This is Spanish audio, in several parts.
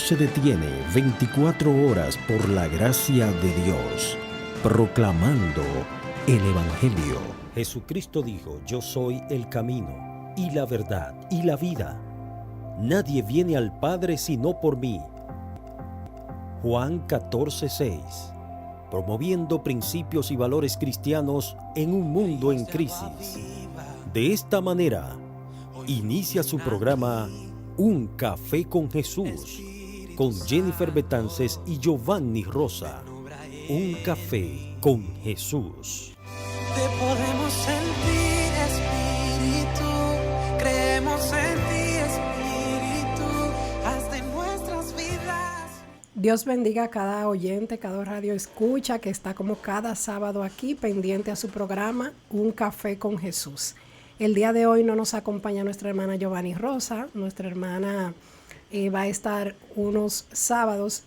se detiene 24 horas por la gracia de Dios, proclamando el Evangelio. Jesucristo dijo: yo soy el camino, y la verdad, y la vida. Nadie viene al Padre sino por mí. Juan 14:6. Promoviendo principios y valores cristianos en un mundo en crisis. De esta manera, inicia su programa Un Café con Jesús, con Jennifer Betances y Giovanni Rosa. Un Café con Jesús. Te podemos sentir, Espíritu, creemos en ti, Espíritu, haz de nuestras vidas. Dios bendiga a cada oyente, cada radio escucha que está como cada sábado aquí pendiente a su programa Un Café con Jesús. El día de hoy no nos acompaña nuestra hermana Giovanni Rosa. Nuestra hermana va a estar unos sábados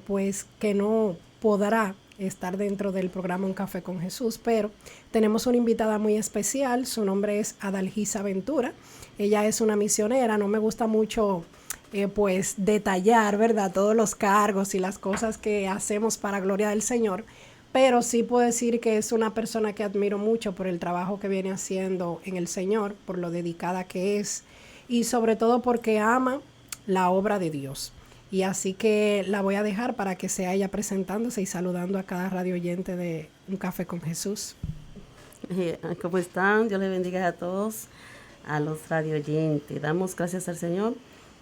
pues que no podrá estar dentro del programa Un Café con Jesús, pero tenemos una invitada muy especial. Su nombre es Adalgisa Ventura. Ella es una misionera. No me gusta mucho pues detallar, ¿verdad?, todos los cargos y las cosas que hacemos para gloria del Señor, pero sí puedo decir que es una persona que admiro mucho por el trabajo que viene haciendo en el Señor, por lo dedicada que es y sobre todo porque ama la obra de Dios. Y así que la voy a dejar para que sea ella presentándose y saludando a cada radio oyente de Un Café con Jesús. ¿Cómo están? Dios les bendiga a todos, a los radio oyentes. Damos gracias al Señor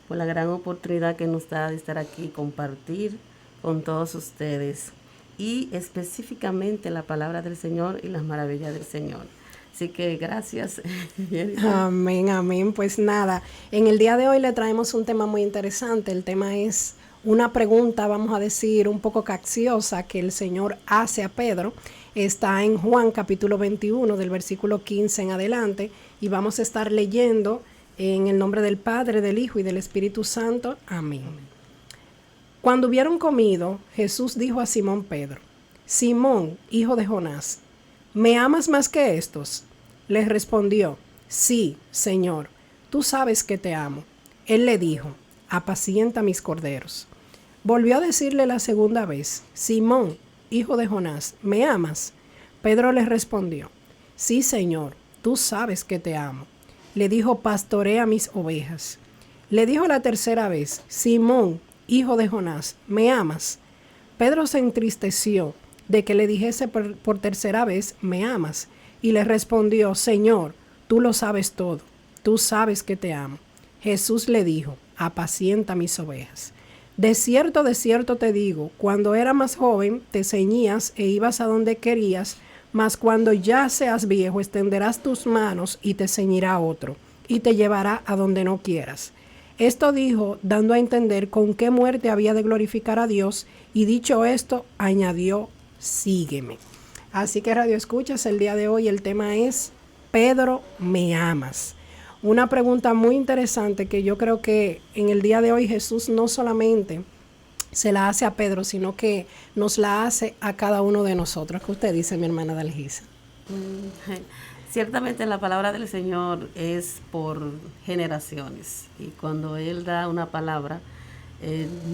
por la gran oportunidad que nos da de estar aquí y compartir con todos ustedes. Y específicamente la palabra del Señor y las maravillas del Señor. Así que gracias. Amén, amén. Pues nada, en el día de hoy le traemos un tema muy interesante. El tema es una pregunta, vamos a decir, un poco capciosa que el Señor hace a Pedro. Está en Juan capítulo 21, del versículo 15 en adelante, y vamos a estar leyendo en el nombre del Padre, del Hijo y del Espíritu Santo. Amén. Cuando hubieron comido, Jesús dijo a Simón Pedro: Simón, hijo de Jonás, ¿me amas más que estos? Le respondió: sí, Señor, tú sabes que te amo. Él le dijo: apacienta mis corderos. Volvió a decirle la segunda vez: Simón, hijo de Jonás, ¿me amas? Pedro le respondió: sí, Señor, tú sabes que te amo. Le dijo: pastorea mis ovejas. Le dijo la tercera vez: Simón, hijo de Jonás, ¿me amas? Pedro se entristeció de que le dijese por tercera vez: ¿me amas? Y le respondió: Señor, tú lo sabes todo, tú sabes que te amo. Jesús le dijo: apacienta mis ovejas. De cierto te digo, cuando era más joven te ceñías e ibas a donde querías, mas cuando ya seas viejo extenderás tus manos y te ceñirá otro, y te llevará a donde no quieras. Esto dijo, dando a entender con qué muerte había de glorificar a Dios, y dicho esto, añadió: sígueme. Así que radio escuchas, el día de hoy el tema es: Pedro, ¿me amas? Una pregunta muy interesante que yo creo que en el día de hoy Jesús no solamente se la hace a Pedro, sino que nos la hace a cada uno de nosotros. ¿Qué usted dice, mi hermana Adalgisa? Ciertamente la palabra del Señor es por generaciones, y cuando Él da una palabra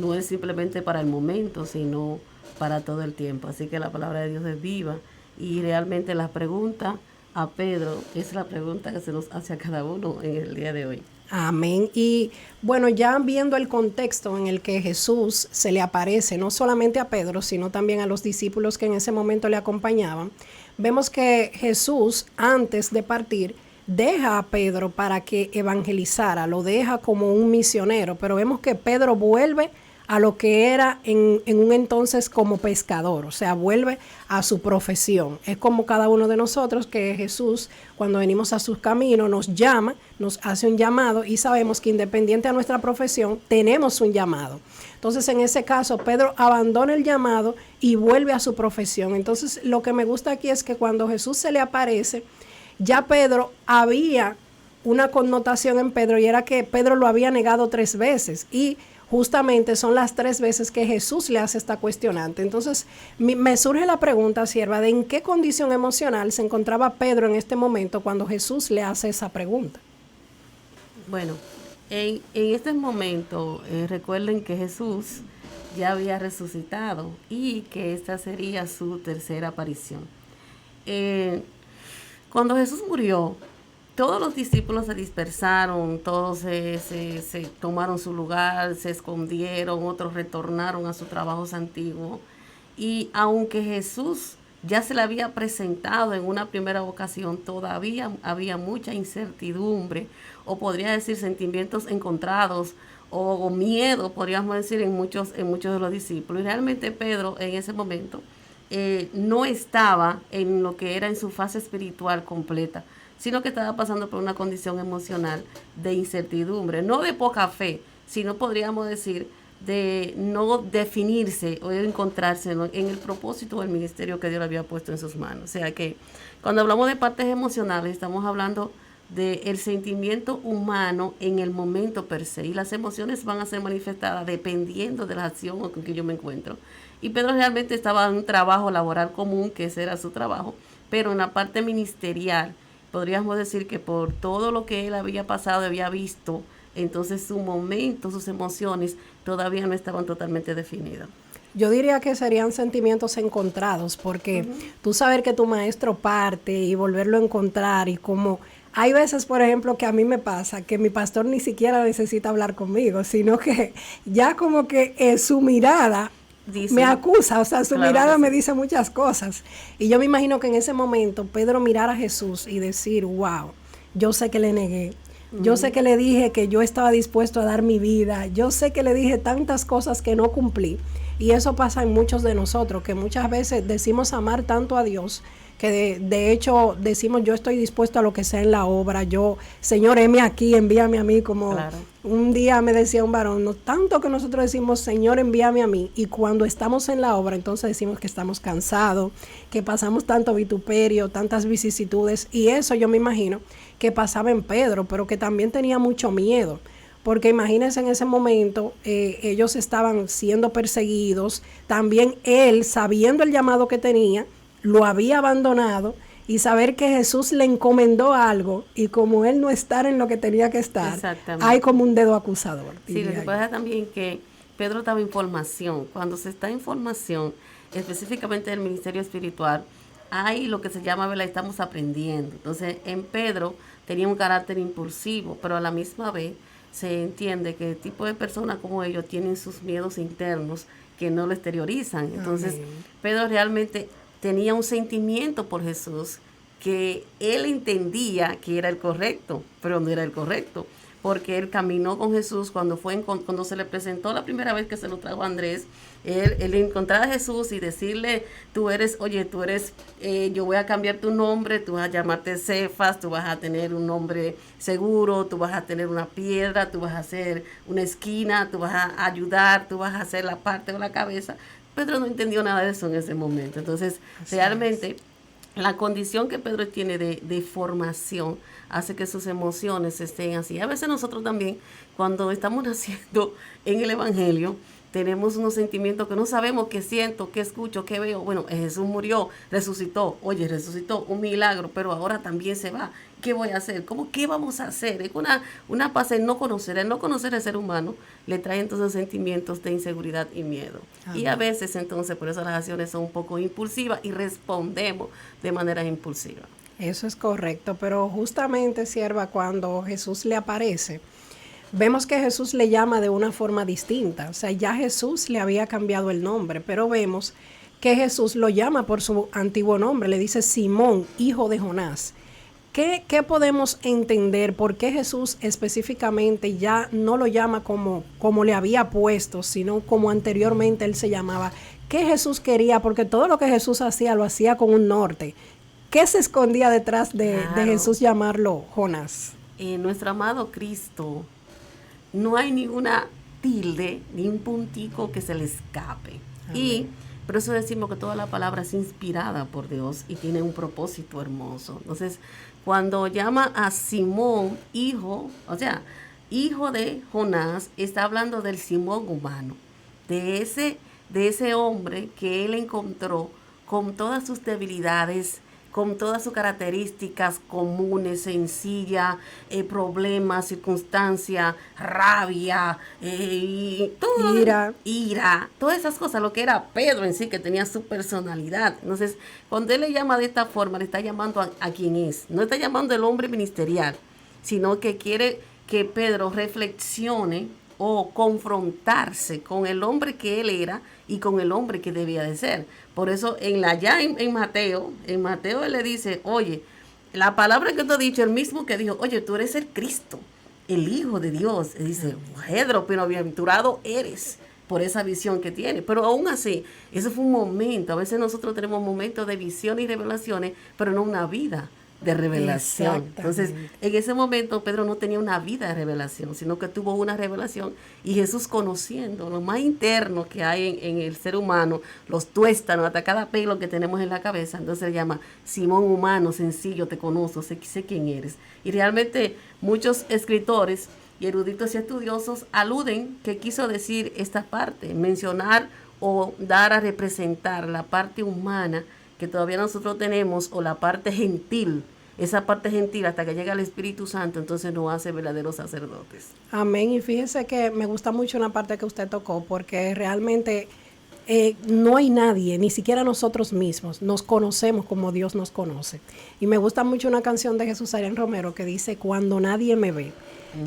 no es simplemente para el momento, sino para todo el tiempo. Así que la palabra de Dios es viva, y realmente la pregunta a Pedro es la pregunta que se nos hace a cada uno en el día de hoy. Amén. Y bueno, ya viendo el contexto en el que Jesús se le aparece, no solamente a Pedro, sino también a los discípulos que en ese momento le acompañaban, vemos que Jesús, antes de partir, deja a Pedro para que evangelizara, lo deja como un misionero, pero vemos que Pedro vuelve a lo que era en un entonces como pescador, o sea, vuelve a su profesión. Es como cada uno de nosotros, que Jesús, cuando venimos a sus caminos, nos llama, nos hace un llamado, y sabemos que independiente a nuestra profesión, tenemos un llamado. Entonces, en ese caso, Pedro abandona el llamado y vuelve a su profesión. Entonces, lo que me gusta aquí es que cuando Jesús se le aparece, ya Pedro había una connotación en Pedro, y era que Pedro lo había negado 3 veces, y justamente son las 3 veces que Jesús le hace esta cuestionante. Entonces, me surge la pregunta, sierva, de en qué condición emocional se encontraba Pedro en este momento cuando Jesús le hace esa pregunta. Bueno, En este momento, recuerden que Jesús ya había resucitado y que esta sería su tercera aparición. Cuando Jesús murió, todos los discípulos se dispersaron, todos se tomaron su lugar, se escondieron, otros retornaron a sus trabajos antiguos. Y aunque Jesús ya se le había presentado en una primera ocasión, todavía había mucha incertidumbre, o podría decir sentimientos encontrados, o miedo, podríamos decir, en muchos de los discípulos. Y realmente Pedro en ese momento no estaba en lo que era en su fase espiritual completa, sino que estaba pasando por una condición emocional de incertidumbre, no de poca fe, sino podríamos decir de no definirse o de encontrarse en el propósito del ministerio que Dios le había puesto en sus manos. O sea que cuando hablamos de partes emocionales, estamos hablando del sentimiento humano en el momento per se, y las emociones van a ser manifestadas dependiendo de la acción con que yo me encuentro. Y Pedro realmente estaba en un trabajo laboral común, que ese era su trabajo, pero en la parte ministerial, podríamos decir que por todo lo que él había pasado, había visto, entonces su momento, sus emociones todavía no estaban totalmente definidas. Yo diría que serían sentimientos encontrados, porque tú saber que tu maestro parte y volverlo a encontrar, y como hay veces, por ejemplo, que a mí me pasa que mi pastor ni siquiera necesita hablar conmigo, sino que ya como que su mirada dice, me acusa, o sea, su mirada me dice muchas cosas. Y yo me imagino que en ese momento Pedro mirara a Jesús y decir, wow, yo sé que le negué. Yo sé que le dije que yo estaba dispuesto a dar mi vida. Yo sé que le dije tantas cosas que no cumplí. Y eso pasa en muchos de nosotros, que muchas veces decimos amar tanto a Dios, que de hecho decimos, yo estoy dispuesto a lo que sea en la obra. Yo, Señor, heme aquí, envíame a mí. Como un día me decía un varón, no tanto que nosotros decimos, Señor, envíame a mí. Y cuando estamos en la obra, entonces decimos que estamos cansados, que pasamos tanto vituperio, tantas vicisitudes. Y eso yo me imagino que pasaba en Pedro, pero que también tenía mucho miedo. Porque imagínense, en ese momento ellos estaban siendo perseguidos. También él, sabiendo el llamado que tenía, lo había abandonado, y saber que Jesús le encomendó algo, y como él no estar en lo que tenía que estar, hay como un dedo acusador. Sí, lo que pasa también que Pedro estaba en formación. Cuando se está en formación, específicamente del ministerio espiritual, hay lo que se llama, ¿verdad? Estamos aprendiendo. Entonces, en Pedro tenía un carácter impulsivo, pero a la misma vez se entiende que el tipo de personas como ellos tienen sus miedos internos que no lo exteriorizan. Entonces, Pedro realmente tenía un sentimiento por Jesús que él entendía que era el correcto, pero no era el correcto, porque él caminó con Jesús cuando se le presentó la primera vez que se lo trajo a Andrés. Él encontrar a Jesús y decirle, yo voy a cambiar tu nombre, tú vas a llamarte Cefas, tú vas a tener un nombre seguro, tú vas a tener una piedra, tú vas a hacer una esquina, tú vas a ayudar, tú vas a hacer la parte o la cabeza. Pedro no entendió nada de eso en ese momento. Entonces, realmente, la condición que Pedro tiene de formación hace que sus emociones estén así. A veces nosotros también, cuando estamos naciendo en el Evangelio, tenemos unos sentimientos que no sabemos qué siento, qué escucho, qué veo. Bueno, Jesús murió, resucitó, un milagro, pero ahora también se va. ¿Qué voy a hacer? ¿Qué vamos a hacer? Es una paz en no conocer. El no conocer al ser humano le trae entonces sentimientos de inseguridad y miedo. Y a veces entonces por eso las acciones son un poco impulsivas y respondemos de manera impulsiva. Eso es correcto, pero justamente, sierva, cuando Jesús le aparece, vemos que Jesús le llama de una forma distinta. O sea, ya Jesús le había cambiado el nombre, pero vemos que Jesús lo llama por su antiguo nombre. Le dice Simón, hijo de Jonás. ¿Qué podemos entender? ¿Por qué Jesús específicamente ya no lo llama como le había puesto, sino como anteriormente él se llamaba? ¿Qué Jesús quería? Porque todo lo que Jesús hacía, lo hacía con un norte. ¿Qué se escondía detrás de Jesús llamarlo Jonás? Nuestro amado Cristo, no hay ninguna tilde, ni un puntico que se le escape. Amén. Y por eso decimos que toda la palabra es inspirada por Dios y tiene un propósito hermoso. Entonces, cuando llama a Simón hijo de Jonás, está hablando del Simón humano, de ese hombre que él encontró con todas sus debilidades, con todas sus características comunes, sencilla, problemas, circunstancias, rabia, y todo, ira, todas esas cosas, lo que era Pedro en sí, que tenía su personalidad. Entonces, cuando él le llama de esta forma, le está llamando a quien es, no está llamando el hombre ministerial, sino que quiere que Pedro reflexione o confrontarse con el hombre que él era y con el hombre que debía de ser. Por eso en Mateo él le dice, oye, la palabra que tú has dicho, el mismo que dijo, oye, tú eres el Cristo, el Hijo de Dios. Y dice, Pedro, pero bienaventurado eres por esa visión que tiene. Pero aún así, eso fue un momento. A veces nosotros tenemos momentos de visión y revelaciones, pero no una vida de revelación. Entonces, en ese momento Pedro no tenía una vida de revelación, sino que tuvo una revelación, y Jesús, conociendo lo más interno que hay en el ser humano, los tuéstanos, hasta cada pelo que tenemos en la cabeza, entonces le llama, Simón, humano, sencillo, te conozco, sé quién eres. Y realmente muchos escritores y eruditos y estudiosos aluden que quiso decir esta parte, mencionar o dar a representar la parte humana que todavía nosotros tenemos, o la parte gentil, esa parte gentil hasta que llega el Espíritu Santo, entonces nos hace verdaderos sacerdotes. Amén. Y fíjese que me gusta mucho una parte que usted tocó, porque realmente no hay nadie, ni siquiera nosotros mismos, nos conocemos como Dios nos conoce. Y me gusta mucho una canción de Jesús Arián Romero que dice, cuando nadie me ve.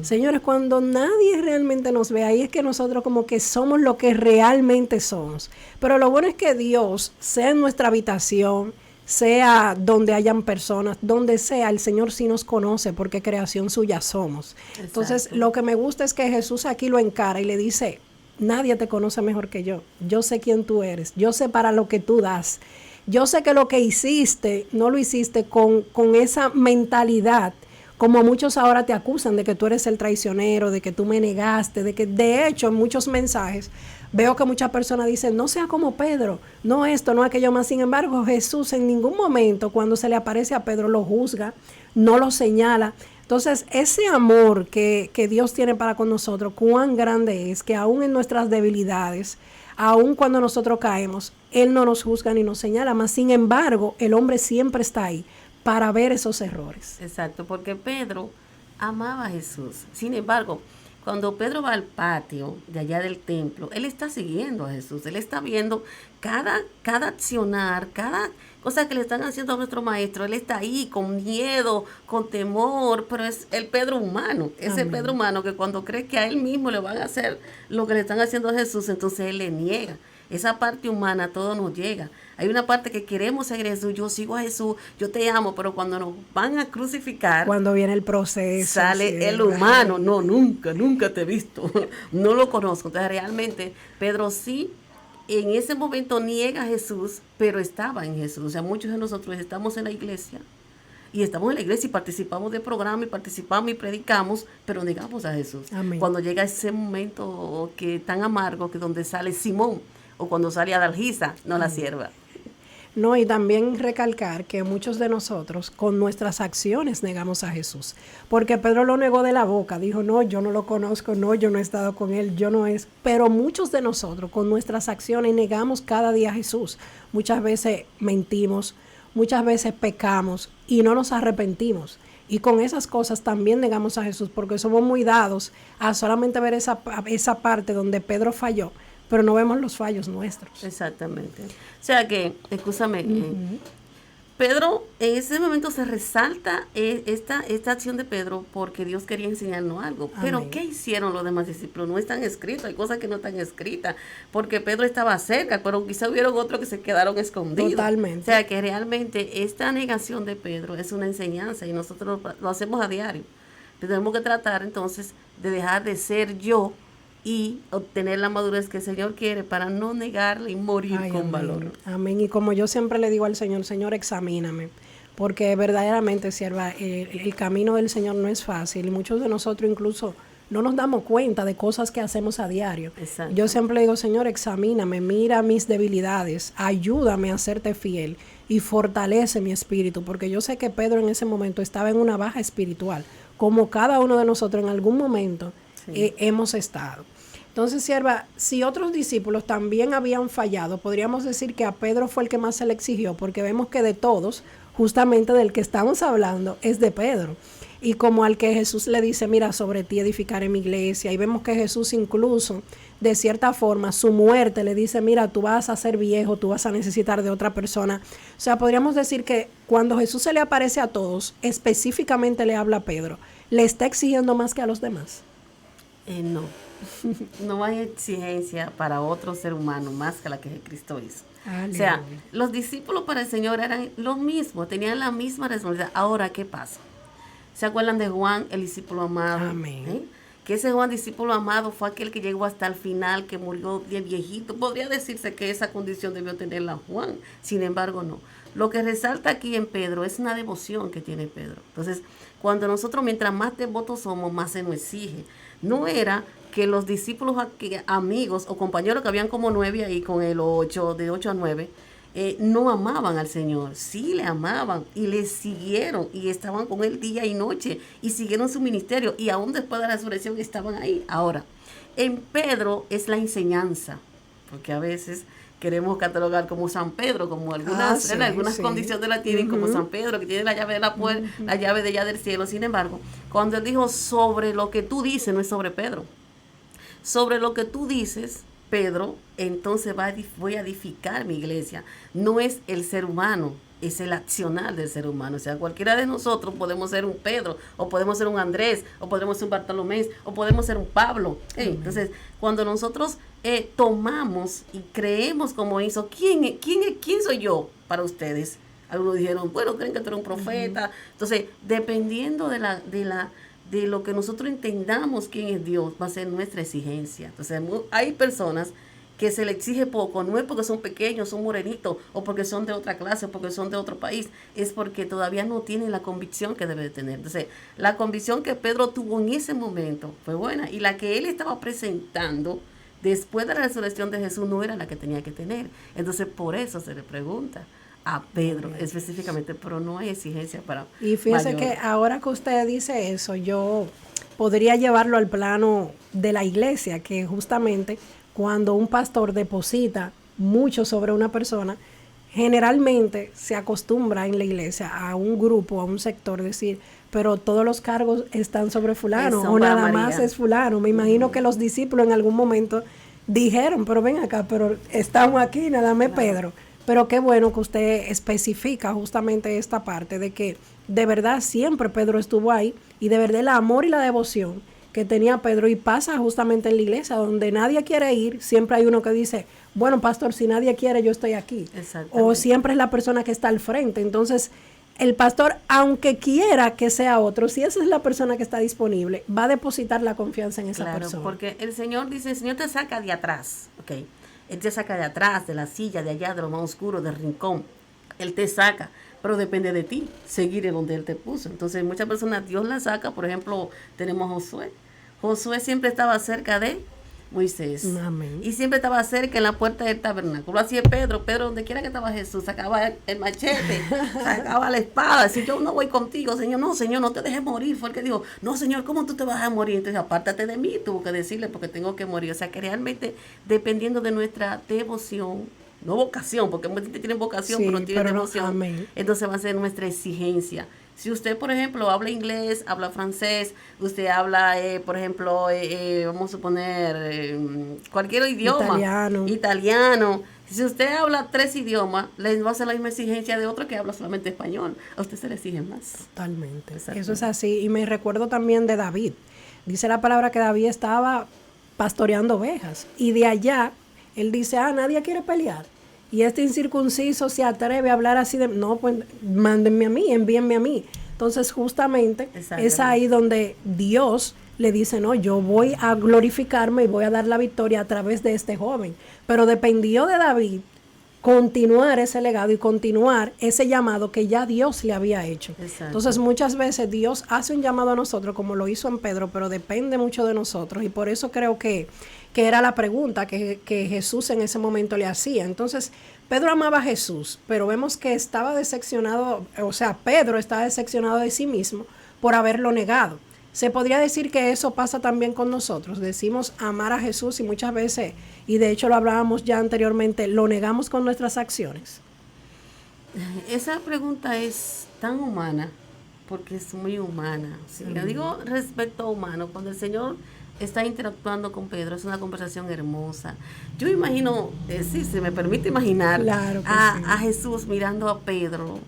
Señores, cuando nadie realmente nos ve, ahí es que nosotros como que somos lo que realmente somos. Pero lo bueno es que Dios, sea en nuestra habitación, sea donde hayan personas, donde sea, el Señor sí nos conoce, porque creación suya somos. Exacto. Entonces, lo que me gusta es que Jesús aquí lo encara y le dice, nadie te conoce mejor que yo. Yo sé quién tú eres. Yo sé para lo que tú das. Yo sé que lo que hiciste, no lo hiciste con esa mentalidad, como muchos ahora te acusan de que tú eres el traicionero, de que tú me negaste, de que de hecho en muchos mensajes veo que muchas personas dicen, no sea como Pedro, no esto, no aquello más. Sin embargo, Jesús en ningún momento cuando se le aparece a Pedro lo juzga, no lo señala. Entonces, ese amor que Dios tiene para con nosotros, cuán grande es, que aún en nuestras debilidades, aún cuando nosotros caemos, Él no nos juzga ni nos señala, más sin embargo, el hombre siempre está ahí para ver esos errores. Exacto, porque Pedro amaba a Jesús. Sin embargo, cuando Pedro va al patio de allá del templo, él está siguiendo a Jesús, él está viendo cada accionar, cada cosa que le están haciendo a nuestro maestro, él está ahí con miedo, con temor, pero es el Pedro humano, ese Pedro humano que cuando cree que a él mismo le van a hacer lo que le están haciendo a Jesús, entonces él le niega. Esa parte humana todo nos llega. Hay una parte que queremos seguir a Jesús, yo sigo a Jesús, yo te amo, pero cuando nos van a crucificar, cuando viene el proceso, sale el humano, no, nunca te he visto, no lo conozco. Entonces realmente Pedro sí, en ese momento niega a Jesús, pero estaba en Jesús. O sea, muchos de nosotros estamos en la iglesia, y participamos de programa, y participamos y predicamos, pero negamos a Jesús. Amén. Cuando llega ese momento que tan amargo, que donde sale Simón, o cuando sale Adalgisa, no la sierva. No, y también recalcar que muchos de nosotros con nuestras acciones negamos a Jesús, porque Pedro lo negó de la boca, dijo, no, yo no lo conozco, no, yo no he estado con él, yo no es, pero muchos de nosotros con nuestras acciones negamos cada día a Jesús. Muchas veces mentimos, muchas veces pecamos y no nos arrepentimos. Y con esas cosas también negamos a Jesús, porque somos muy dados a solamente ver esa parte donde Pedro falló, pero no vemos los fallos nuestros. Exactamente. O sea que, escúchame, Pedro, en ese momento se resalta esta acción de Pedro porque Dios quería enseñarnos algo. Amén. Pero ¿qué hicieron los demás discípulos? No están escritos, hay cosas que no están escritas, porque Pedro estaba cerca, pero quizá hubieron otros que se quedaron escondidos. Totalmente. O sea que realmente esta negación de Pedro es una enseñanza y nosotros lo hacemos a diario. Tenemos que tratar entonces de dejar de ser yo y obtener la madurez que el Señor quiere para no negarle y morir con amén, valor. Amén. Y como yo siempre le digo al Señor, Señor, examíname, porque verdaderamente, sierva, el camino del Señor no es fácil y muchos de nosotros incluso no nos damos cuenta de cosas que hacemos a diario. Exacto. Yo siempre le digo, Señor, examíname, mira mis debilidades, ayúdame a serte fiel y fortalece mi espíritu, porque yo sé que Pedro en ese momento estaba en una baja espiritual, como cada uno de nosotros en algún momento hemos estado. Entonces, sierva, si otros discípulos también habían fallado, podríamos decir que a Pedro fue el que más se le exigió, porque vemos que de todos justamente del que estamos hablando es de Pedro. Y como al que Jesús le dice, mira, sobre ti edificaré mi iglesia. Y vemos que Jesús incluso, de cierta forma, su muerte le dice, mira, tú vas a ser viejo, tú vas a necesitar de otra persona. O sea, podríamos decir que cuando Jesús se le aparece a todos, específicamente le habla a Pedro, ¿le está exigiendo más que a los demás? No, no hay exigencia para otro ser humano más que la que Cristo hizo. O sea, los discípulos para el Señor eran los mismos, tenían la misma responsabilidad. Ahora, ¿qué pasa? ¿Se acuerdan de Juan, el discípulo amado? Amén. Que ese Juan, discípulo amado, fue aquel que llegó hasta el final, que murió de viejito. Podría decirse que esa condición debió tenerla Juan, sin embargo no. Lo que resalta aquí en Pedro es una devoción que tiene Pedro. Entonces, cuando nosotros, mientras más devotos somos, más se nos exige. No era que los discípulos, amigos o compañeros que habían como 9 ahí con el 8, de 8 a 9, no amaban al Señor. Sí le amaban y le siguieron y estaban con él día y noche y siguieron su ministerio y aún después de la resurrección estaban ahí. Ahora, en Pedro es la enseñanza, porque a veces queremos catalogar como San Pedro, como algunas, algunas condiciones la tienen como San Pedro, que tiene la llave de la puerta, la llave de allá del cielo. Sin embargo, cuando él dijo sobre lo que tú dices, no es sobre Pedro. Sobre lo que tú dices, Pedro, entonces voy a edificar mi iglesia. No es el ser humano, es el accionar del ser humano. O sea, cualquiera de nosotros podemos ser un Pedro, o podemos ser un Andrés, o podemos ser un Bartolomé, o podemos ser un Pablo. Entonces, cuando nosotros tomamos y creemos como hizo, ¿quién soy yo para ustedes? Algunos dijeron, bueno, creen que tú eres un profeta. Entonces, dependiendo de lo que nosotros entendamos quién es Dios, va a ser nuestra exigencia. Entonces, hay personas que se le exige poco, no es porque son pequeños, son morenitos, o porque son de otra clase, o porque son de otro país, es porque todavía no tienen la convicción que debe de tener. Entonces, la convicción que Pedro tuvo en ese momento fue buena, y la que él estaba presentando después de la resurrección de Jesús no era la que tenía que tener. Entonces, por eso se le pregunta a Pedro específicamente, pero no hay exigencia para Y fíjese que ahora que usted dice eso, yo podría llevarlo al plano de la iglesia, que justamente cuando un pastor deposita mucho sobre una persona, generalmente se acostumbra en la iglesia a un grupo, a un sector, decir, pero todos los cargos están sobre fulano, o nada más es fulano. Me imagino que los discípulos en algún momento dijeron, pero ven acá, pero estamos aquí, nada más Pedro. Pero qué bueno que usted especifica justamente esta parte de que de verdad siempre Pedro estuvo ahí, y de verdad el amor y la devoción que tenía Pedro, y pasa justamente en la iglesia donde nadie quiere ir, siempre hay uno que dice, bueno, pastor, si nadie quiere, yo estoy aquí. O siempre es la persona que está al frente. Entonces, el pastor, aunque quiera que sea otro, si esa es la persona que está disponible, va a depositar la confianza en esa persona. Porque el Señor dice, el Señor te saca de atrás, ¿ok? Él te saca de atrás, de la silla, de allá, de lo más oscuro, del rincón. Él te saca, pero depende de ti, seguir en donde Él te puso. Entonces, muchas personas Dios la saca. Por ejemplo, tenemos a Josué. Josué siempre estaba cerca de Moisés. Amén. Y siempre estaba cerca en la puerta del tabernáculo. Así es Pedro. Pedro, donde quiera que estaba Jesús, sacaba el machete, sacaba la espada. Si yo no voy contigo, Señor, no te dejes morir. Fue el que dijo, no, Señor, ¿cómo tú te vas a morir? Entonces, apártate de mí, tuvo que decirle, porque tengo que morir. O sea, que realmente, dependiendo de nuestra devoción, no vocación, porque mucha gente tiene vocación, pero no tiene devoción. No, entonces va a ser nuestra exigencia. Si usted, por ejemplo, habla inglés, habla francés, usted habla, por ejemplo, vamos a suponer, cualquier idioma, italiano. Si usted habla 3 idiomas, le va a hacer la misma exigencia de otro que habla solamente español. A usted se le exige más. Totalmente. Eso es así. Y me recuerdo también de David. Dice la palabra que David estaba pastoreando ovejas. Y de allá, él dice, nadie quiere pelear. Y este incircunciso se atreve a hablar así de, no, pues mándenme a mí, envíenme a mí. Entonces justamente es ahí donde Dios le dice, no, yo voy a glorificarme y voy a dar la victoria a través de este joven. Pero dependió de David continuar ese legado y continuar ese llamado que ya Dios le había hecho. Entonces muchas veces Dios hace un llamado a nosotros como lo hizo en Pedro, pero depende mucho de nosotros, y por eso creo que era la pregunta que Jesús en ese momento le hacía. Entonces Pedro amaba a Jesús, pero vemos que estaba decepcionado, o sea, Pedro estaba decepcionado de sí mismo por haberlo negado. Se podría decir que eso pasa también con nosotros. Decimos amar a Jesús y muchas veces, y de hecho lo hablábamos ya anteriormente, lo negamos con nuestras acciones. Esa pregunta es tan humana, porque es muy humana. ¿Sí? Yo digo respecto a humano, cuando el Señor está interactuando con Pedro, es una conversación hermosa. Yo imagino, sí, se me permite imaginar Claro que a Jesús mirando a Pedro,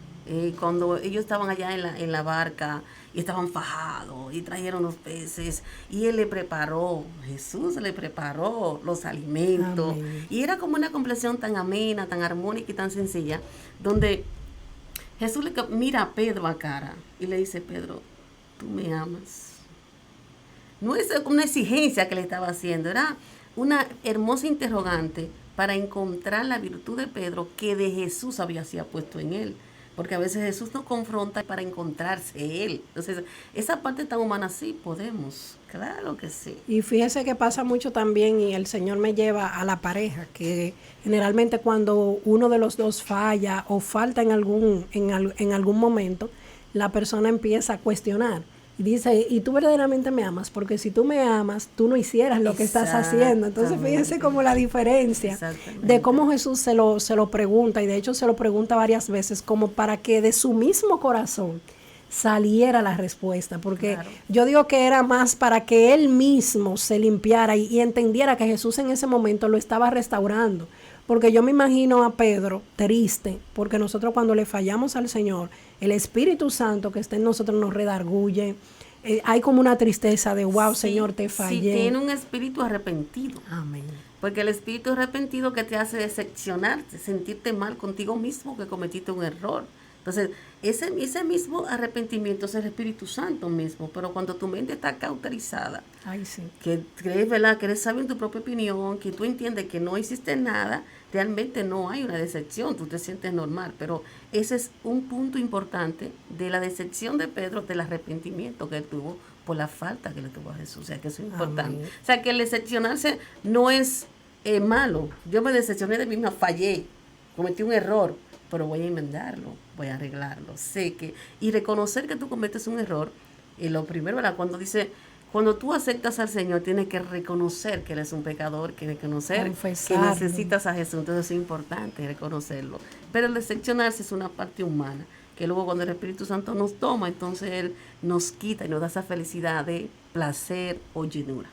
cuando ellos estaban allá en la barca y estaban fajados y trajeron los peces y él le preparó, Jesús le preparó los alimentos. Amén. Y era como una conversación tan amena, tan armónica y tan sencilla, donde Jesús le mira a Pedro a cara y le dice: Pedro, tú me amas. No es una exigencia que le estaba haciendo, era una hermosa interrogante para encontrar la virtud de Pedro que de Jesús había sido puesto en él. Porque a veces Jesús nos confronta para encontrarse él. Entonces, esa parte tan humana, sí podemos, claro que sí. Y fíjese que pasa mucho también, y el Señor me lleva a la pareja, que generalmente cuando uno de los dos falla o falta en algún momento, la persona empieza a cuestionar. Y dice: ¿y tú verdaderamente me amas? Porque si tú me amas, tú no hicieras lo que estás haciendo. Entonces fíjense como la diferencia de cómo Jesús se lo pregunta, y de hecho se lo pregunta varias veces, como para que de su mismo corazón saliera la respuesta. Porque claro, yo digo que era más para que él mismo se limpiara y entendiera que Jesús en ese momento lo estaba restaurando. Porque yo me imagino a Pedro triste, porque nosotros cuando le fallamos al Señor, el Espíritu Santo que está en nosotros nos redarguye. Hay como una tristeza de: wow, sí, Señor, te fallé. Sí, tiene un espíritu arrepentido. Amén. Porque el espíritu arrepentido que te hace decepcionarte, sentirte mal contigo mismo, que cometiste un error. Entonces, ese mismo arrepentimiento es el Espíritu Santo mismo, pero cuando tu mente está cauterizada, ay, sí, que crees, ¿verdad?, que eres sabio en tu propia opinión, que tú entiendes que no hiciste nada, realmente no hay una decepción, tú te sientes normal, pero ese es un punto importante de la decepción de Pedro, del arrepentimiento que él tuvo por la falta que le tuvo a Jesús. O sea, que eso es importante. Amén. O sea, que el decepcionarse no es malo. Yo me decepcioné de mí misma, fallé, cometí un error, pero voy a enmendarlo, voy a arreglarlo. Sé que, y reconocer que tú cometes un error, y lo primero, ¿verdad?, cuando dice, cuando tú aceptas al Señor, tienes que reconocer que eres un pecador, que reconocer que necesitas a Jesús. Entonces es importante reconocerlo. Pero el decepcionarse es una parte humana, que luego cuando el Espíritu Santo nos toma, entonces Él nos quita y nos da esa felicidad de placer o llenura.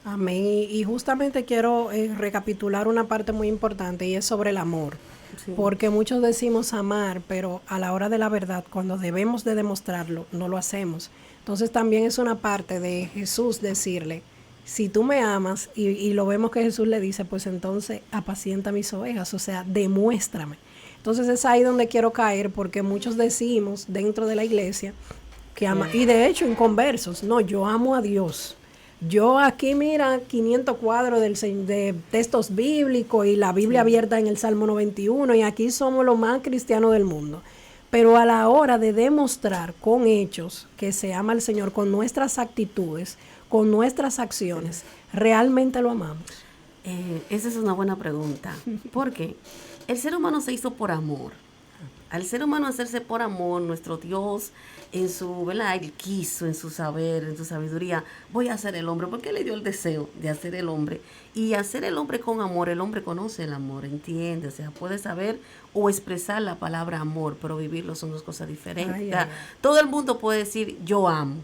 Amén. Y justamente quiero recapitular una parte muy importante, y es sobre el amor. Sí. Porque muchos decimos amar, pero a la hora de la verdad, cuando debemos de demostrarlo, no lo hacemos. Entonces también es una parte de Jesús decirle: si tú me amas, y lo vemos que Jesús le dice, pues entonces apacienta mis ovejas, o sea, demuéstrame. Entonces es ahí donde quiero caer, porque muchos decimos dentro de la iglesia que ama, y de hecho en conversos, no, yo amo a Dios. Yo aquí, mira, 500 cuadros de textos bíblicos y la Biblia abierta en el Salmo 91, y aquí somos los más cristianos del mundo. Pero a la hora de demostrar con hechos que se ama al Señor, con nuestras actitudes, con nuestras acciones, ¿realmente lo amamos? Esa es una buena pregunta. Porque el ser humano se hizo por amor. Al ser humano hacerse por amor, nuestro Dios, en su, ¿verdad?, Él quiso, en su saber, en su sabiduría, voy a hacer el hombre, porque le dio el deseo de hacer el hombre. Y hacer el hombre con amor, el hombre conoce el amor, entiende, o sea, puede saber o expresar la palabra amor, pero vivirlo son dos cosas diferentes. Ay, ay, ay. Todo el mundo puede decir: yo amo.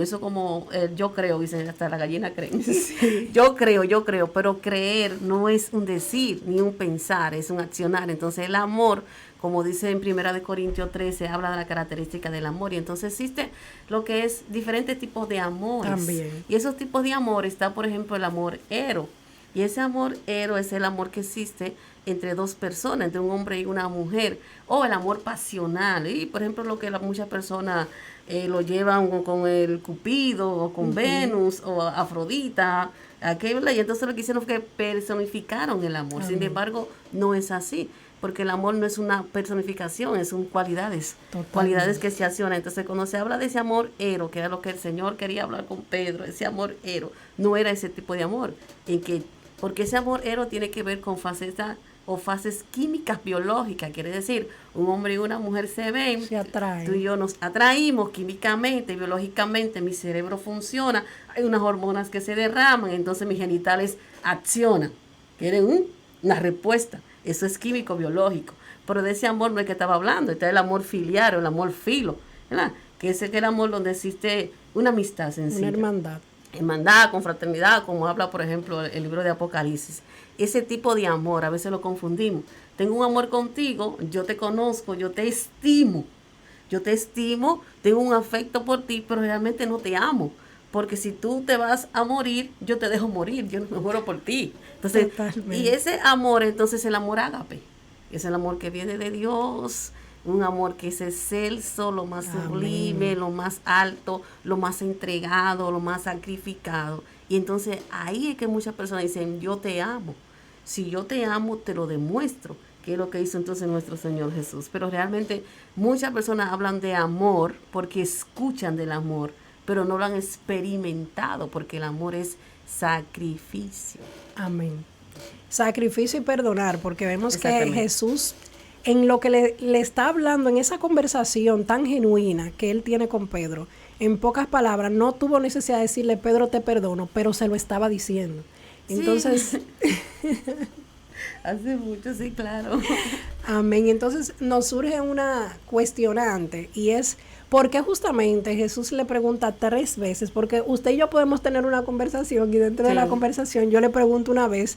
Eso como yo creo, dicen, hasta la gallina creen. Sí. Yo creo, pero creer no es un decir ni un pensar, es un accionar. Entonces el amor, como dice en 1 Corintios 13, habla de la característica del amor, y entonces existe lo que es diferentes tipos de amores. También. Y esos tipos de amor está, por ejemplo, el amor ero. Y ese amor ero es el amor que existe entre dos personas, entre un hombre y una mujer, o el amor pasional. Y por ejemplo, lo que muchas personas lo llevan con el Cupido, o con Venus, o Afrodita, aquello, y entonces lo que hicieron fue que personificaron el amor. Sin embargo, no es así, porque el amor no es una personificación, son cualidades. Totalmente. Cualidades que se accionan. Entonces, cuando se habla de ese amor ero, que era lo que el Señor quería hablar con Pedro, ese amor ero, no era ese tipo de amor, porque ese amor ero tiene que ver con facetas o fases químicas biológicas, quiere decir, un hombre y una mujer se ven, se atraen. Tú y yo nos atraímos químicamente, biológicamente, mi cerebro funciona, hay unas hormonas que se derraman, entonces mis genitales accionan, quieren una respuesta, eso es químico biológico. pero de ese amor no es que estaba hablando, está el amor filial o el amor filo, ¿verdad? Que ese que el amor donde existe una amistad sencilla. Una Hermandad, confraternidad, como habla, por ejemplo, el libro de Apocalipsis. Ese tipo de amor, a veces lo confundimos. Tengo un amor contigo, yo te conozco, yo te estimo, tengo un afecto por ti, pero realmente no te amo. Porque si tú te vas a morir, yo te dejo morir, yo no me muero por ti. Entonces, totalmente. Y ese amor, entonces, el amor ágape, es el amor que viene de Dios, un amor que es excelso, lo más sublime, lo más alto, lo más entregado, lo más sacrificado. Y entonces ahí es que muchas personas dicen, yo te amo. Si yo te amo, te lo demuestro, que es lo que hizo entonces nuestro Señor Jesús. Pero realmente muchas personas hablan de amor porque escuchan del amor, pero no lo han experimentado, porque el amor es sacrificio. Amén. Sacrificio y perdonar, porque vemos que Jesús, en lo que le está hablando, en esa conversación tan genuina que él tiene con Pedro, en pocas palabras, no tuvo necesidad de decirle, Pedro, te perdono, pero se lo estaba diciendo. Entonces, sí. Hace mucho, sí, claro. Amén. Entonces nos surge una cuestionante, y es, ¿por qué justamente Jesús le pregunta 3 veces? Porque usted y yo podemos tener una conversación, y dentro de la conversación yo le pregunto una vez,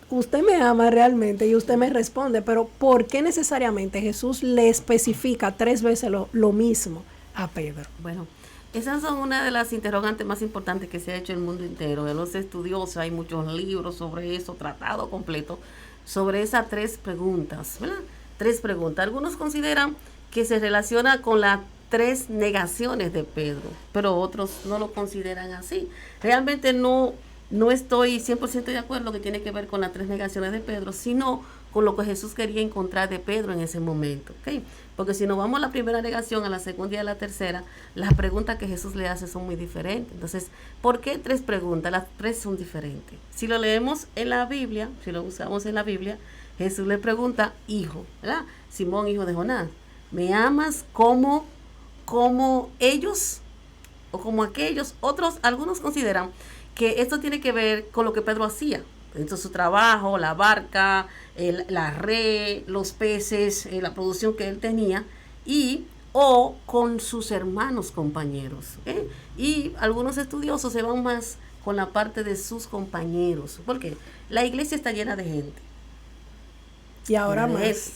¿usted me ama realmente? Y usted me responde, pero ¿por qué necesariamente Jesús le especifica 3 veces lo mismo a Pedro? Bueno, esas son una de las interrogantes más importantes que se ha hecho en el mundo entero. De los estudiosos, hay muchos libros sobre eso, tratado completo, sobre esas 3 preguntas, ¿verdad? 3 preguntas. Algunos consideran que se relaciona con las 3 negaciones de Pedro, pero otros no lo consideran así. Realmente no estoy 100% de acuerdo que tiene que ver con las 3 negaciones de Pedro, sino con lo que Jesús quería encontrar de Pedro en ese momento, ¿okay? Porque si nos vamos a la primera negación, a la segunda y a la tercera, las preguntas que Jesús le hace son muy diferentes. Entonces, ¿por qué 3 preguntas? Las 3 son diferentes. Si lo leemos en la Biblia, si lo buscamos en la Biblia, Jesús le pregunta, hijo, ¿verdad? Simón, hijo de Jonás, ¿me amas como ellos o como aquellos? Algunos consideran que esto tiene que ver con lo que Pedro hacía. Entonces, su trabajo, la barca, la red, los peces, la producción que él tenía, o con sus hermanos compañeros. Y algunos estudiosos se van más con la parte de sus compañeros, porque la iglesia está llena de gente. Y ahora más.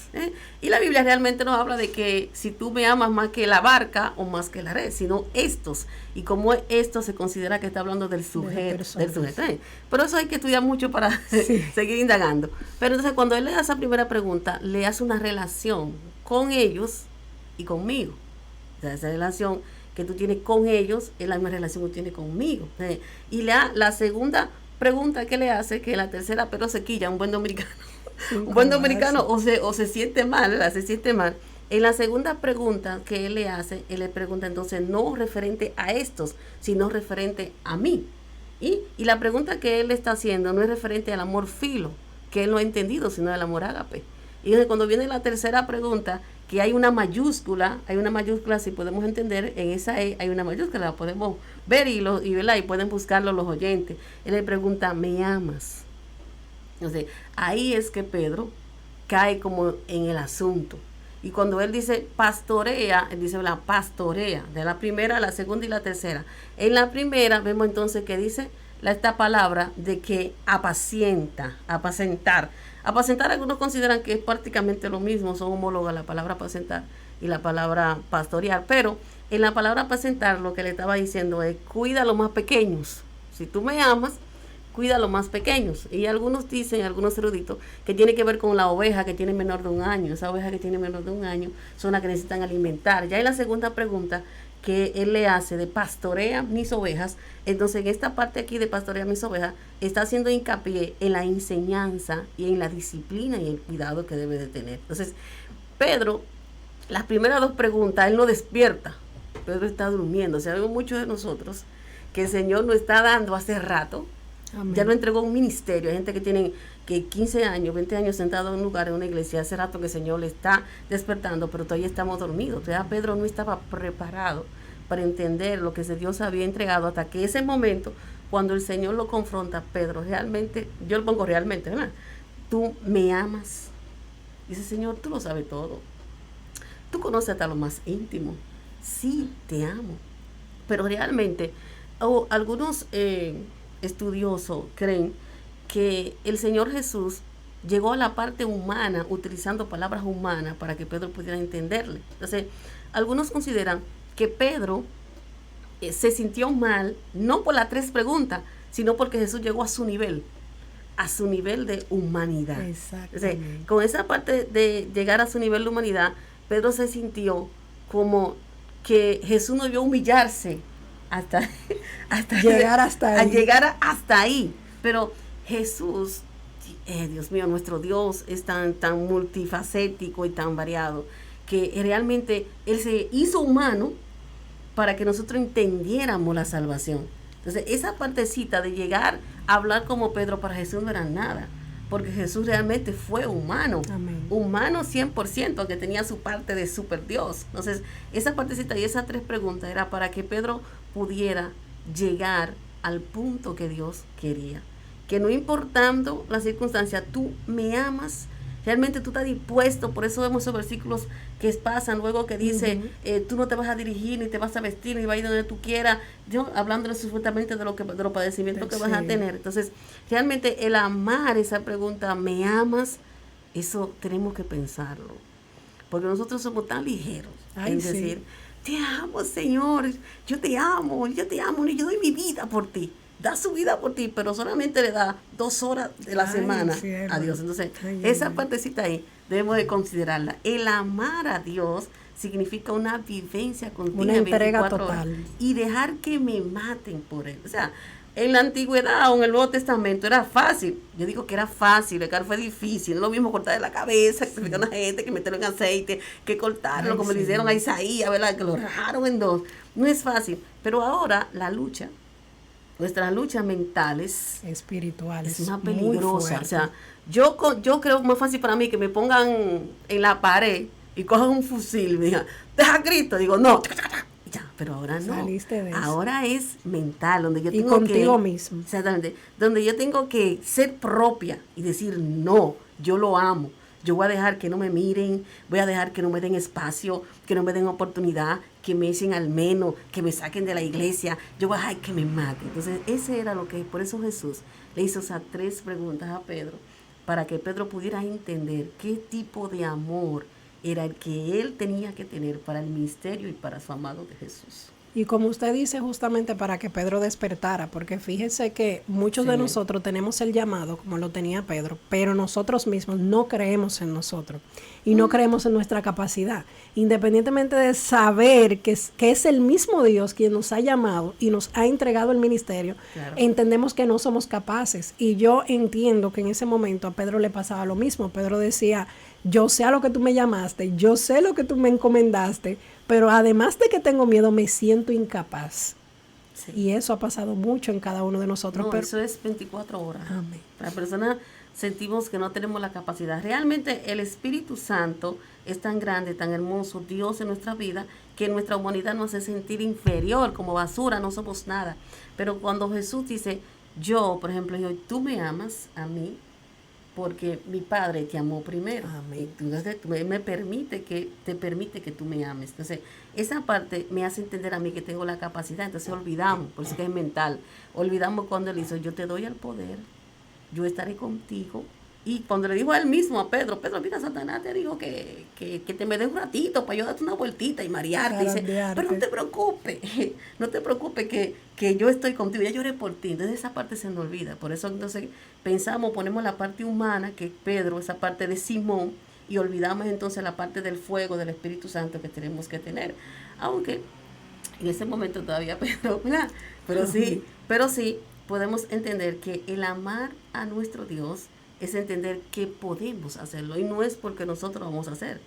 Y la Biblia realmente nos habla de que si tú me amas más que la barca o más que la red, sino estos. Y como esto se considera que está hablando del sujeto. Pero eso hay que estudiar mucho para seguir indagando. Pero entonces cuando él le da esa primera pregunta, le hace una relación con ellos y conmigo. O sea, esa relación que tú tienes con ellos es la misma relación que tú tienes conmigo. Y la segunda pregunta que le hace, que la tercera, pero se quilla, un buen dominicano. Un buen dominicano o se siente mal, ¿verdad? Se siente mal. En la segunda pregunta que él le hace, él le pregunta entonces no referente a estos, sino referente a mí. Y la pregunta que él le está haciendo no es referente al amor filo, que él no ha entendido, sino al amor ágape. Y cuando viene la tercera pregunta, que hay una mayúscula, si podemos entender, en esa hay una mayúscula, la podemos ver y pueden buscarlo los oyentes. Él le pregunta, ¿me amas? Entonces, ahí es que Pedro cae como en el asunto. Y cuando él dice pastorea, él dice la pastorea, de la primera, la segunda y la tercera. En la primera vemos entonces que dice esta palabra de que apacentar. Apacentar algunos consideran que es prácticamente lo mismo, son homólogas la palabra apacentar y la palabra pastorear. Pero en la palabra apacentar lo que le estaba diciendo es cuida a los más pequeños. Si tú me amas, cuida a los más pequeños. Y algunos dicen, algunos eruditos, que tiene que ver con la oveja que tiene menor de 1 año. Esa oveja que tiene menor de 1 año son las que necesitan alimentar. Ya en la segunda pregunta que él le hace de pastorea mis ovejas, entonces en esta parte aquí de pastorea mis ovejas, está haciendo hincapié en la enseñanza y en la disciplina y el cuidado que debe de tener. Entonces, Pedro, las primeras 2 preguntas, él no despierta. Pedro está durmiendo. O sea, vemos muchos de nosotros que el Señor nos está dando hace rato. Amén. Ya lo entregó un ministerio. Hay gente que tienen que 15 años, 20 años sentado en un lugar, en una iglesia, hace rato que el Señor le está despertando, pero todavía estamos dormidos. Ya Pedro no estaba preparado para entender lo que Dios había entregado hasta que ese momento, cuando el Señor lo confronta, Pedro, realmente, yo lo pongo realmente, ¿verdad? Tú me amas. Dice, Señor, tú lo sabes todo. Tú conoces hasta lo más íntimo. Sí, te amo. Pero realmente, algunos estudiosos creen que el Señor Jesús llegó a la parte humana utilizando palabras humanas para que Pedro pudiera entenderle. Entonces, algunos consideran que Pedro se sintió mal, no por las 3 preguntas, sino porque Jesús llegó a su nivel de humanidad. Entonces, con esa parte de llegar a su nivel de humanidad, Pedro se sintió como que Jesús no debió humillarse hasta llegar hasta ahí. Pero Jesús, Dios mío, nuestro Dios es tan multifacético y tan variado, que realmente Él se hizo humano para que nosotros entendiéramos la salvación. Entonces, esa partecita de llegar a hablar como Pedro para Jesús no era nada, porque Jesús realmente fue humano. Amén. Humano 100%, aunque tenía su parte de super Dios. Entonces, esa partecita y esas 3 preguntas era para que Pedro pudiera llegar al punto que Dios quería. Que no importando la circunstancia, tú me amas, realmente tú estás dispuesto. Por eso vemos esos versículos que pasan luego que dice, tú no te vas a dirigir, ni te vas a vestir, ni vas a ir donde tú quieras. Yo hablándole supuestamente de los padecimientos que vas a tener. Entonces, realmente el amar, esa pregunta, ¿me amas? Eso tenemos que pensarlo. Porque nosotros somos tan ligeros en decir, te amo, Señor, yo te amo, yo doy mi vida por ti. Da su vida por ti, pero solamente le da 2 horas de la semana a Dios. Entonces, esa partecita ahí debemos de considerarla. El amar a Dios significa una vivencia continua, una entrega 24 total. horas, y dejar que me maten por Él. O sea, en la antigüedad o en el Nuevo Testamento era fácil. Yo digo que era fácil, el fue difícil. No es lo mismo cortar de la cabeza, que a una gente, que meterlo en aceite, que cortarlo, como le hicieron a Isaías, ¿verdad? Que lo rajaron en 2. No es fácil. Pero ahora nuestras luchas mentales espirituales es más peligrosa. O sea, yo creo más fácil para mí que me pongan en la pared y cojan un fusil y me digan, deja Cristo. Digo, no, ya, pero ahora no. Saliste de eso. Ahora es mental, donde yo tengo contigo mismo. Exactamente, donde yo tengo que ser propia y decir, no, yo lo amo. Yo voy a dejar que no me miren, voy a dejar que no me den espacio, que no me den oportunidad, que me echen al menos, que me saquen de la iglesia, yo voy a dejar que me maten. Entonces, ese era por eso Jesús le hizo esas 3 preguntas a Pedro, para que Pedro pudiera entender qué tipo de amor era el que él tenía que tener para el ministerio y para su amado de Jesús. Y como usted dice, justamente para que Pedro despertara, porque fíjese que muchos de nosotros tenemos el llamado, como lo tenía Pedro, pero nosotros mismos no creemos en nosotros y no creemos en nuestra capacidad. Independientemente de saber que es el mismo Dios quien nos ha llamado y nos ha entregado el ministerio, entendemos que no somos capaces. Y yo entiendo que en ese momento a Pedro le pasaba lo mismo. Pedro decía, yo sé a lo que tú me llamaste, yo sé lo que tú me encomendaste, pero además de que tengo miedo, me siento incapaz. Sí. Y eso ha pasado mucho en cada uno de nosotros. No, pero eso es 24 horas. Amén. La persona sentimos que no tenemos la capacidad. Realmente el Espíritu Santo es tan grande, tan hermoso, Dios en nuestra vida, que nuestra humanidad nos hace sentir inferior, como basura, no somos nada. Pero cuando Jesús dice, yo, por ejemplo, tú me amas a mí, porque mi Padre te amó primero. Amén. Entonces, me permite que tú me ames. Entonces, esa parte me hace entender a mí que tengo la capacidad. Entonces, olvidamos, por eso que es mental. Olvidamos cuando Él hizo, yo te doy el poder, yo estaré contigo. Y cuando le dijo a él mismo, a Pedro, mira, Satanás te dijo que te me des un ratito para yo darte una vueltita y marearte. Dice, pero no te preocupes que yo estoy contigo, ya lloré por ti. Entonces esa parte se nos olvida. Por eso entonces ponemos la parte humana, que es Pedro, esa parte de Simón, y olvidamos entonces la parte del fuego, del Espíritu Santo que tenemos que tener. Aunque en ese momento todavía Pedro, ¿verdad? Pero sí podemos entender que el amar a nuestro Dios es entender que podemos hacerlo, y no es porque nosotros vamos a hacer,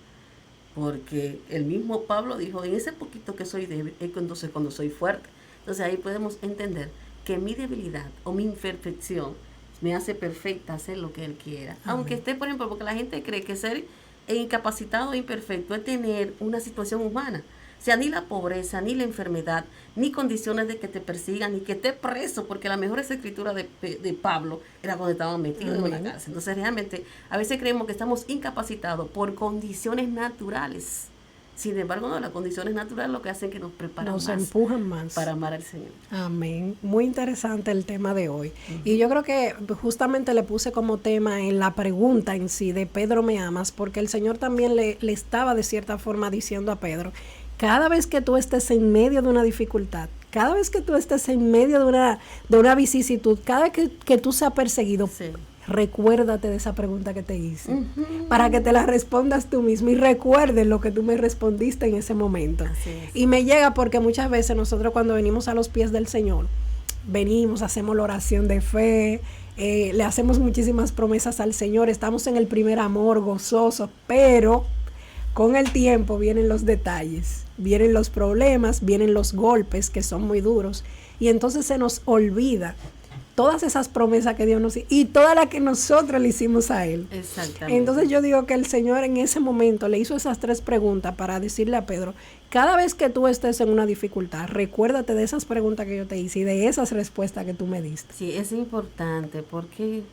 porque el mismo Pablo dijo, en ese poquito que soy débil es cuando soy fuerte. Entonces ahí podemos entender que mi debilidad o mi imperfección me hace perfecta hacer lo que Él quiera. Amén. Aunque esté, por ejemplo, porque la gente cree que ser incapacitado o imperfecto es tener una situación humana. O sea, ni la pobreza, ni la enfermedad, ni condiciones de que te persigan, ni que estés preso, porque la mejor escritura de Pablo era cuando estaban metidos en una cárcel. Entonces, realmente, a veces creemos que estamos incapacitados por condiciones naturales. Sin embargo, no, las condiciones naturales lo que hacen que nos preparan nos más empujan más para amar al Señor. Amén. Muy interesante el tema de hoy. Y yo creo que justamente le puse como tema en la pregunta en sí de Pedro, ¿me amas? Porque el Señor también le estaba de cierta forma diciendo a Pedro, cada vez que tú estés en medio de una dificultad, cada vez que tú estés en medio de una vicisitud, cada vez que tú seas perseguido, Sí. recuérdate de esa pregunta que te hice, para que te la respondas tú mismo y recuerdes lo que tú me respondiste en ese momento. Así es. Y me llega porque muchas veces nosotros cuando venimos a los pies del Señor, venimos, hacemos la oración de fe, le hacemos muchísimas promesas al Señor, estamos en el primer amor gozoso, pero con el tiempo vienen los detalles, vienen los problemas, vienen los golpes que son muy duros y entonces se nos olvida todas esas promesas que Dios nos hizo y todas las que nosotros le hicimos a Él. Exactamente. Entonces yo digo que el Señor en ese momento le hizo esas 3 preguntas para decirle a Pedro, cada vez que tú estés en una dificultad, recuérdate de esas preguntas que yo te hice y de esas respuestas que tú me diste. Sí, es importante porque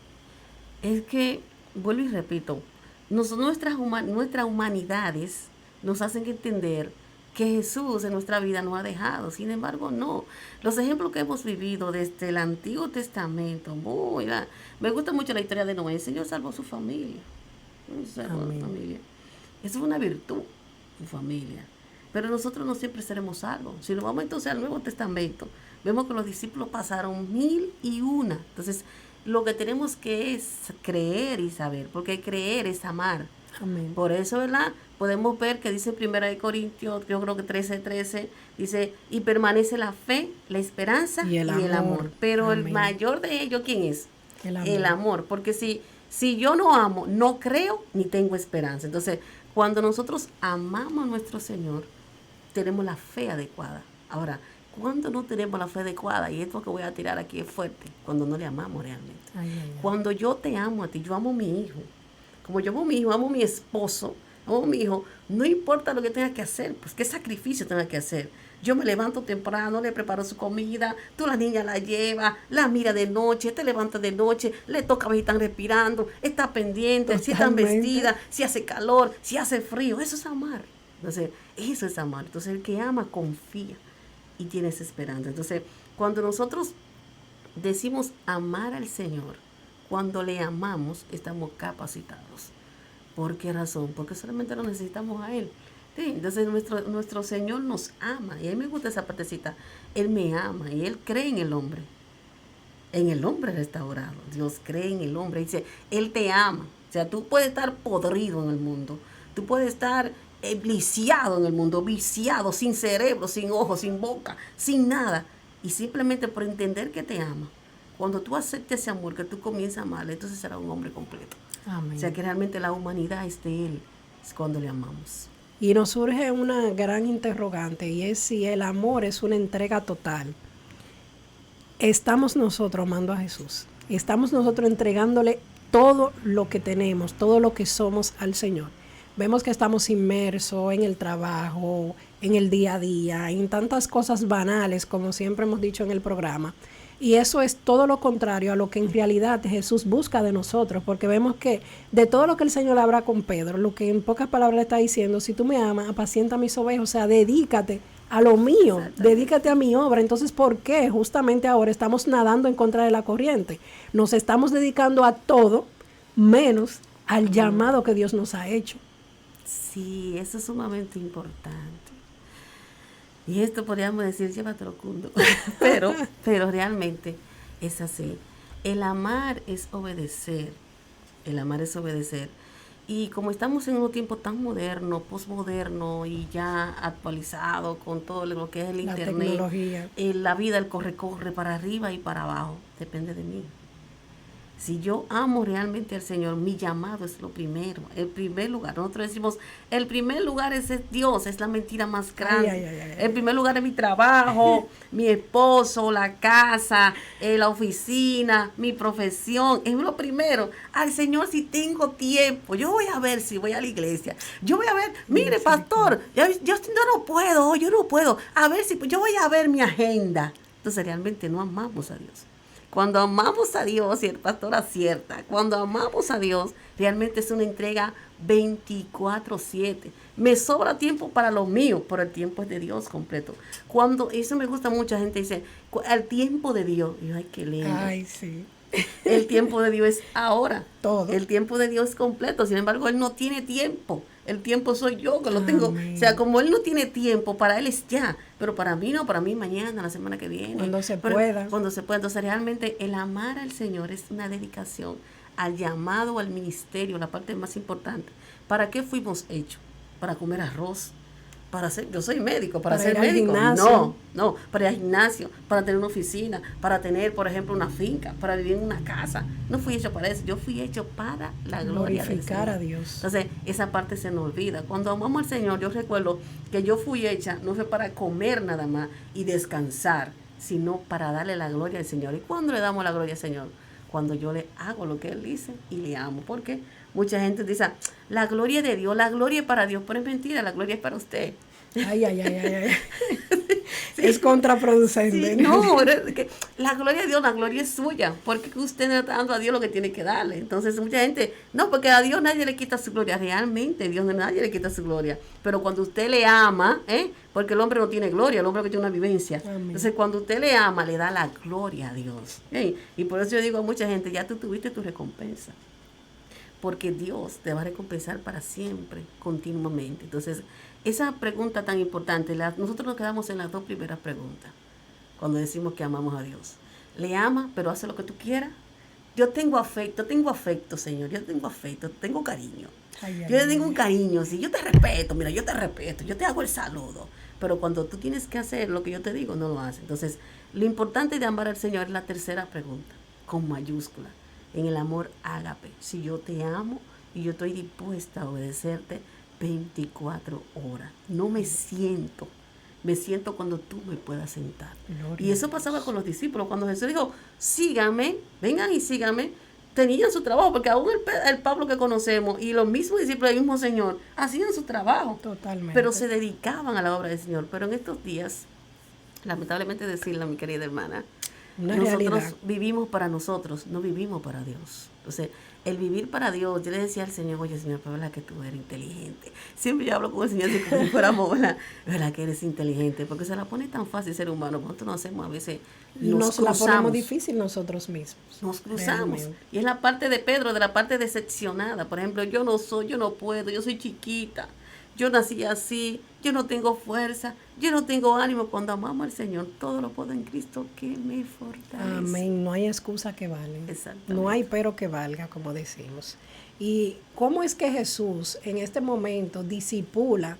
es que, vuelvo y repito, nuestras humanidades nos hacen entender que Jesús en nuestra vida nos ha dejado. Sin embargo, no. Los ejemplos que hemos vivido desde el Antiguo Testamento, me gusta mucho la historia de Noé. El Señor salvó su familia. Eso es una virtud, su familia. Pero nosotros no siempre seremos salvos. Si nos vamos entonces al Nuevo Testamento, vemos que los discípulos pasaron 1001. Entonces, lo que tenemos que es creer y saber, porque creer es amar. Amén. Por eso, ¿verdad? Podemos ver que dice 1 Corintios, yo creo que 13:13, dice, y permanece la fe, la esperanza y el amor. Pero Amén. el mayor de ellos, ¿quién es? El amor. El amor. Porque si yo no amo, no creo ni tengo esperanza. Entonces, cuando nosotros amamos a nuestro Señor, tenemos la fe adecuada. Ahora, cuando no tenemos la fe adecuada, y esto que voy a tirar aquí es fuerte, cuando no le amamos realmente. Cuando yo te amo a ti, yo amo a mi hijo. Como yo amo a mi hijo, amo a mi esposo, amo a mi hijo, no importa lo que tenga que hacer, pues qué sacrificio tenga que hacer. Yo me levanto temprano, le preparo su comida, tú la niña la llevas, la mira de noche, te levantas de noche, le toca ver si están respirando, está pendiente, si están vestidas, si hace calor, si hace frío. Eso es amar. Entonces, eso es amar. Entonces, el que ama confía y tiene esa esperanza. Entonces, cuando nosotros decimos amar al Señor, cuando le amamos, estamos capacitados. ¿Por qué razón? Porque solamente lo necesitamos a Él. Sí, entonces nuestro Señor nos ama. Y a mí me gusta esa partecita. Él me ama y Él cree en el hombre. En el hombre restaurado. Dios cree en el hombre. Dice, Él te ama. O sea, tú puedes estar podrido en el mundo. Tú puedes estar viciado en el mundo. Viciado, sin cerebro, sin ojos, sin boca, sin nada. Y simplemente por entender que te ama. Cuando tú aceptes ese amor, que tú comienzas a amarle, entonces será un hombre completo. Amén. O sea, que realmente la humanidad es de Él, es cuando le amamos. Y nos surge una gran interrogante y es si el amor es una entrega total. ¿Estamos nosotros amando a Jesús? ¿Estamos nosotros entregándole todo lo que tenemos, todo lo que somos al Señor? Vemos que estamos inmersos en el trabajo, en el día a día, en tantas cosas banales, como siempre hemos dicho en el programa. Y eso es todo lo contrario a lo que en realidad Jesús busca de nosotros, porque vemos que de todo lo que el Señor habla con Pedro, lo que en pocas palabras le está diciendo, si tú me amas, apacienta mis ovejas, o sea, dedícate a lo mío, dedícate a mi obra. Entonces, ¿por qué justamente ahora estamos nadando en contra de la corriente? Nos estamos dedicando a todo menos al llamado que Dios nos ha hecho. Sí, eso es sumamente importante. Y esto podríamos decir, llévatelo cundo. pero realmente es así. El amar es obedecer. El amar es obedecer. Y como estamos en un tiempo tan moderno, posmoderno y ya actualizado con todo lo que es el La internet, tecnología. la vida, el corre para arriba y para abajo, depende de mí. Si yo amo realmente al Señor, mi llamado es lo primero, el primer lugar. Nosotros decimos, el primer lugar es Dios, es la mentira más grande. El primer lugar es mi trabajo, mi esposo, la casa, la oficina, mi profesión, es lo primero. Al Señor, si tengo tiempo, yo voy a ver si voy a la iglesia. Yo voy a ver, mire, pastor, yo no puedo. A ver si yo voy a ver mi agenda. Entonces realmente no amamos a Dios. Cuando amamos a Dios, y el pastor acierta, cuando amamos a Dios, realmente es una entrega 24/7. Me sobra tiempo para lo mío, pero el tiempo es de Dios completo. Eso me gusta, mucha gente dice, el tiempo de Dios. Y yo, ay, qué lindo. Ay, sí. El tiempo de Dios es ahora. Todo. El tiempo de Dios es completo. Sin embargo, Él no tiene tiempo. El tiempo soy yo que lo tengo. O sea, como Él no tiene tiempo, para Él es ya. Pero para mí no, para mí mañana, la semana que viene. Cuando se pueda. Cuando se pueda. Entonces, realmente el amar al Señor es una dedicación al llamado, al ministerio, la parte más importante. ¿Para qué fuimos hechos? ¿Para comer arroz? Yo soy médico, para ser médico. No, para ir al gimnasio, para tener una oficina, para tener, por ejemplo, una finca, para vivir en una casa. No fui hecho para eso, yo fui hecho para la gloria del Señor. A Dios. Entonces, esa parte se nos olvida. Cuando amamos al Señor, yo recuerdo que yo fui hecha, no fue para comer nada más y descansar, sino para darle la gloria al Señor. ¿Y cuándo le damos la gloria al Señor? Cuando yo le hago lo que Él dice y le amo. ¿Por qué? Mucha gente dice, la gloria es de Dios, la gloria es para Dios, pero es mentira, la gloria es para usted. Ay. Sí. Es contraproducente. Sí, no, es que la gloria de Dios, la gloria es suya, porque usted no está dando a Dios lo que tiene que darle. Entonces mucha gente, no, porque a Dios nadie le quita su gloria, realmente Dios nadie le quita su gloria, pero cuando usted le ama, porque el hombre no tiene gloria, el hombre que tiene una vivencia. Amén. Entonces cuando usted le ama, le da la gloria a Dios. Y por eso yo digo a mucha gente, ya tú tuviste tu recompensa, porque Dios te va a recompensar para siempre, continuamente. Entonces, esa pregunta tan importante, nosotros nos quedamos en las dos primeras preguntas, cuando decimos que amamos a Dios. ¿Le ama, pero hace lo que tú quieras? Yo tengo afecto, Señor, yo tengo afecto, tengo cariño. Yo le tengo un cariño, sí, yo te respeto, yo te hago el saludo. Pero cuando tú tienes que hacer lo que yo te digo, no lo haces. Entonces, lo importante de amar al Señor es la tercera pregunta, con mayúscula. En el amor ágape, si yo te amo y yo estoy dispuesta a obedecerte 24 horas. No me siento cuando tú me puedas sentar. Gloria. Y eso pasaba con los discípulos, cuando Jesús dijo, síganme, vengan y síganme, tenían su trabajo, porque aún el Pablo que conocemos y los mismos discípulos del mismo Señor hacían su trabajo. Totalmente. Pero se dedicaban a la obra del Señor. Pero en estos días, lamentablemente decirlo, mi querida hermana, nosotros vivimos para nosotros, no vivimos para Dios. Entonces, el vivir para Dios, yo le decía al Señor, oye Señor, pero verdad que tú eres inteligente. Siempre yo hablo con el Señor así como si fuéramos, verdad que eres inteligente, porque se la pone tan fácil ser humano. Nosotros nos hacemos a veces, nos cruzamos. La ponemos difícil nosotros mismos. Nos cruzamos. Realmente. Y es la parte de Pedro, de la parte decepcionada. Por ejemplo, yo no puedo, yo soy chiquita. Yo nací así, yo no tengo fuerza, yo no tengo ánimo. Cuando amamos al Señor, todo lo puedo en Cristo que me fortalece. Amén, no hay excusa que valga. Exactamente. No hay pero que valga, como decimos. ¿Y cómo es que Jesús en este momento discipula?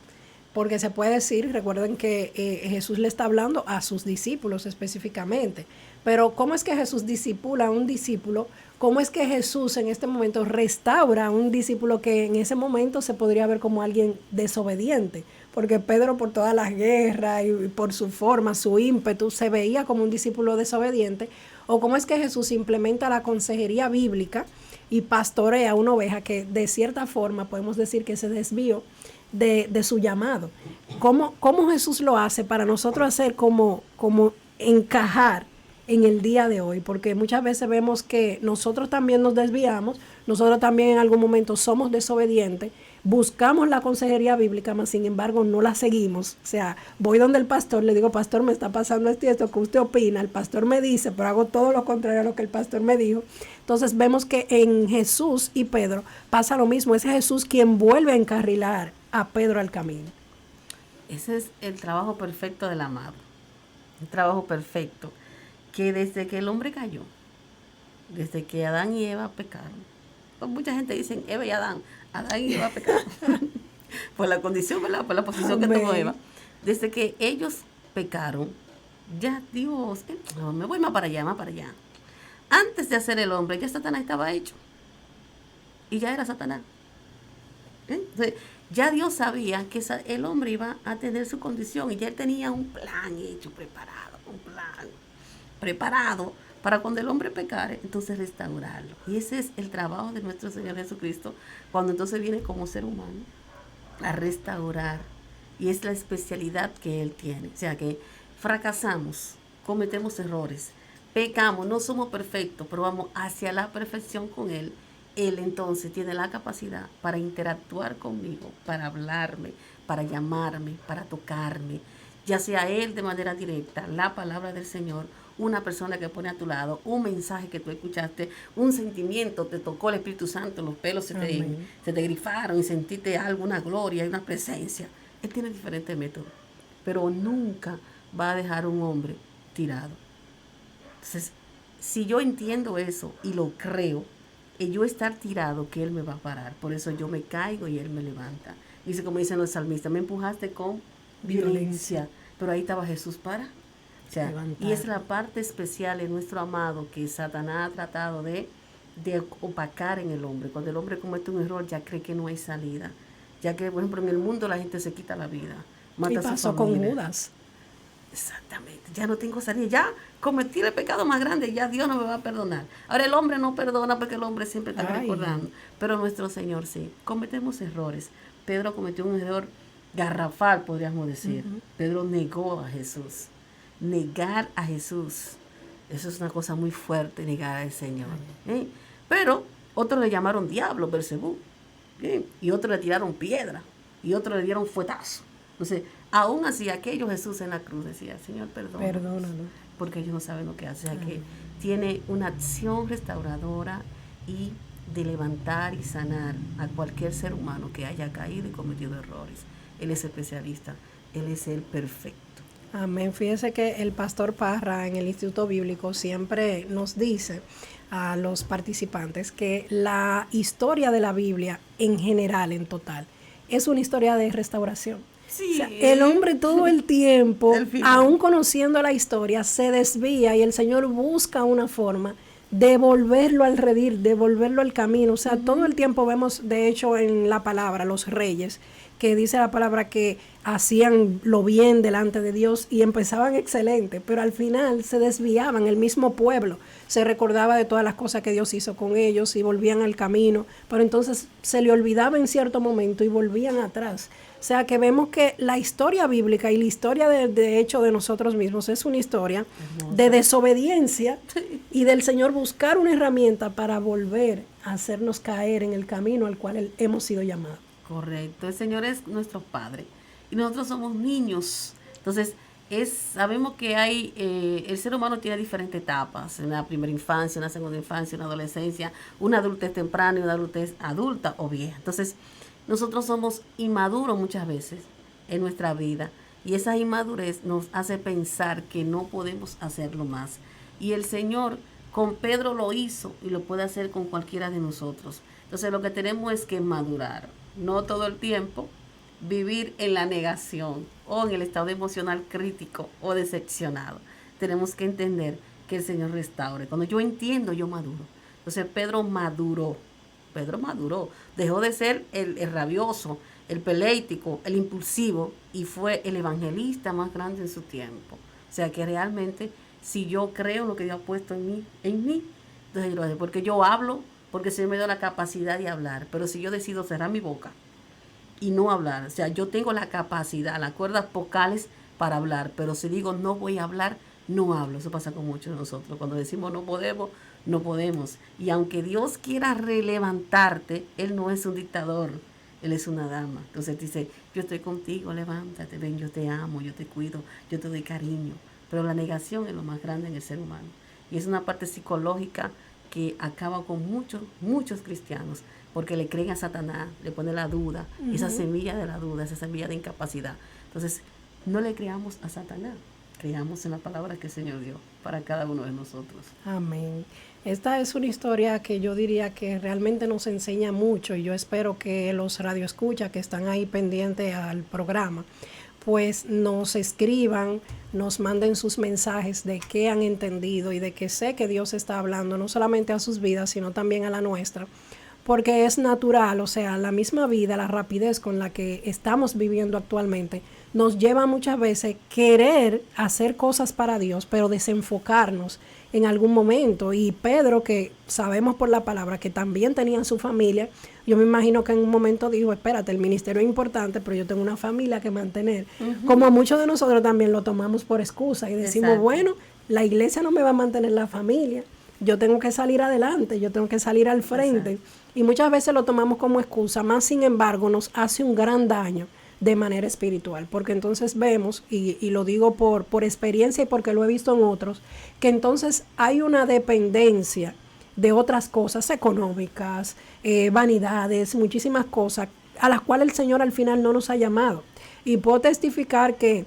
Porque se puede decir, recuerden que Jesús le está hablando a sus discípulos específicamente, pero ¿cómo es que Jesús discipula a un discípulo? ¿Cómo es que Jesús en este momento restaura a un discípulo que en ese momento se podría ver como alguien desobediente? Porque Pedro, por todas las guerras y por su forma, su ímpetu, se veía como un discípulo desobediente. ¿O cómo es que Jesús implementa la consejería bíblica y pastorea una oveja que de cierta forma podemos decir que se desvió de su llamado? ¿Cómo Jesús lo hace para nosotros hacer como encajar en el día de hoy? Porque muchas veces vemos que nosotros también nos desviamos, nosotros también en algún momento somos desobedientes, buscamos la consejería bíblica, mas sin embargo no la seguimos. O sea, voy donde el pastor, le digo, pastor, me está pasando esto, ¿qué usted opina? El pastor me dice, pero hago todo lo contrario a lo que el pastor me dijo. Entonces vemos que en Jesús y Pedro pasa lo mismo, es Jesús quien vuelve a encarrilar a Pedro al camino. Ese es el trabajo perfecto del amado, el trabajo perfecto, que desde que el hombre cayó, desde que Adán y Eva pecaron, pues mucha gente dice Eva y Adán y Eva pecaron, por la condición, ¿verdad? Por la posición que tomó Eva, desde que ellos pecaron, ya Dios, me voy más para allá, antes de hacer el hombre, ya Satanás estaba hecho. Y ya era Satanás. Entonces, ya Dios sabía que el hombre iba a tener su condición y ya él tenía un plan hecho, preparado para cuando el hombre pecare, entonces restaurarlo. Y ese es el trabajo de nuestro Señor Jesucristo, cuando entonces viene como ser humano a restaurar. Y es la especialidad que Él tiene. O sea que fracasamos, cometemos errores, pecamos, no somos perfectos, pero vamos hacia la perfección con Él. Él entonces tiene la capacidad para interactuar conmigo, para hablarme, para llamarme, para tocarme, ya sea Él de manera directa, la palabra del Señor, una persona que pone a tu lado, un mensaje que tú escuchaste, un sentimiento, te tocó el Espíritu Santo, los pelos se te grifaron y sentiste algo, una gloria y una presencia. Él tiene diferentes métodos, pero nunca va a dejar un hombre tirado. Entonces, si yo entiendo eso y lo creo, y yo estar tirado, que Él me va a parar. Por eso yo me caigo y Él me levanta. Dice, como dicen los salmistas, me empujaste con violencia. Pero ahí estaba Jesús para. O sea, y es la parte especial en nuestro amado que Satanás ha tratado de opacar en el hombre. Cuando el hombre comete un error, ya cree que no hay salida. Ya que, por ejemplo, en el mundo la gente se quita la vida. Mata y a su pasó familia. con Judas. Exactamente, ya no tengo salida, ya cometí el pecado más grande, ya Dios no me va a perdonar. Ahora el hombre no perdona porque el hombre siempre está recordando, pero nuestro Señor sí. Cometemos errores. Pedro cometió un error garrafal, podríamos decir. Pedro negó a Jesús. Negar a Jesús, eso es una cosa muy fuerte, negar al Señor. Pero otros le llamaron diablo, Belcebú, y otros le tiraron piedra, y otros le dieron fuetazo. Entonces, aún así, aquello Jesús en la cruz decía, Señor, perdónanos, porque ellos no saben lo que hacen. O sea, que tiene una acción restauradora y de levantar y sanar a cualquier ser humano que haya caído y cometido errores. Él es especialista, Él es el perfecto. Amén. Fíjese que el pastor Parra en el Instituto Bíblico siempre nos dice a los participantes que la historia de la Biblia en general, en total, es una historia de restauración. Sí. O sea, el hombre todo el tiempo, aún conociendo la historia, se desvía y el Señor busca una forma de volverlo al redil, de volverlo al camino. O sea, todo el tiempo vemos, de hecho, en la palabra, los reyes, que dice la palabra que hacían lo bien delante de Dios y empezaban excelente, pero al final se desviaban, el mismo pueblo se recordaba de todas las cosas que Dios hizo con ellos y volvían al camino, pero entonces se le olvidaba en cierto momento y volvían atrás. O sea que vemos que la historia bíblica y la historia de hecho de nosotros mismos es una historia de desobediencia y del Señor buscar una herramienta para volver a hacernos caer en el camino al cual hemos sido llamados. Correcto, el Señor es nuestro Padre y nosotros somos niños. Entonces, sabemos que el ser humano tiene diferentes etapas, una primera infancia, una segunda infancia, una adolescencia, una adultez temprana y una adultez adulta o vieja. Entonces, nosotros somos inmaduros muchas veces en nuestra vida y esa inmadurez nos hace pensar que no podemos hacerlo más. Y el Señor con Pedro lo hizo y lo puede hacer con cualquiera de nosotros. Entonces, lo que tenemos es que madurar. No todo el tiempo vivir en la negación o en el estado emocional crítico o decepcionado. Tenemos que entender que el Señor restaure. Cuando yo entiendo, yo maduro. Entonces Pedro maduró, dejó de ser el rabioso, el pelético, el impulsivo y fue el evangelista más grande en su tiempo. O sea que realmente si yo creo lo que Dios ha puesto en mí, entonces porque yo hablo, porque el Señor me dio la capacidad de hablar, pero si yo decido cerrar mi boca y no hablar, o sea, yo tengo la capacidad, las cuerdas vocales para hablar, pero si digo no voy a hablar, no hablo. Eso pasa con muchos de nosotros, cuando decimos no podemos, y aunque Dios quiera relevantarte, Él no es un dictador, Él es una dama. Entonces dice, yo estoy contigo, levántate, ven, yo te amo, yo te cuido, yo te doy cariño, pero la negación es lo más grande en el ser humano, y es una parte psicológica que acaba con muchos cristianos, porque le creen a Satanás, le pone la duda, esa semilla de la duda, esa semilla de incapacidad. Entonces, no le creamos a Satanás, creamos en la palabra que el Señor dio para cada uno de nosotros. Amén. Esta es una historia que yo diría que realmente nos enseña mucho y yo espero que los radioescuchas que están ahí pendientes al programa pues nos escriban, nos manden sus mensajes de qué han entendido y de que sé que Dios está hablando no solamente a sus vidas, sino también a la nuestra, porque es natural, o sea, la misma vida, la rapidez con la que estamos viviendo actualmente, nos lleva muchas veces querer hacer cosas para Dios, pero desenfocarnos en algún momento. Y Pedro, que sabemos por la palabra que también tenía su familia, yo me imagino que en un momento dijo, espérate, el ministerio es importante, pero yo tengo una familia que mantener. Como muchos de nosotros también lo tomamos por excusa y decimos, Exacto. bueno, la iglesia no me va a mantener la familia, yo tengo que salir adelante, yo tengo que salir al frente. Exacto. Y muchas veces lo tomamos como excusa, más sin embargo nos hace un gran daño de manera espiritual, porque entonces vemos, y lo digo por experiencia y porque lo he visto en otros, que entonces hay una dependencia de otras cosas económicas, vanidades, muchísimas cosas a las cuales el Señor al final no nos ha llamado. Y puedo testificar que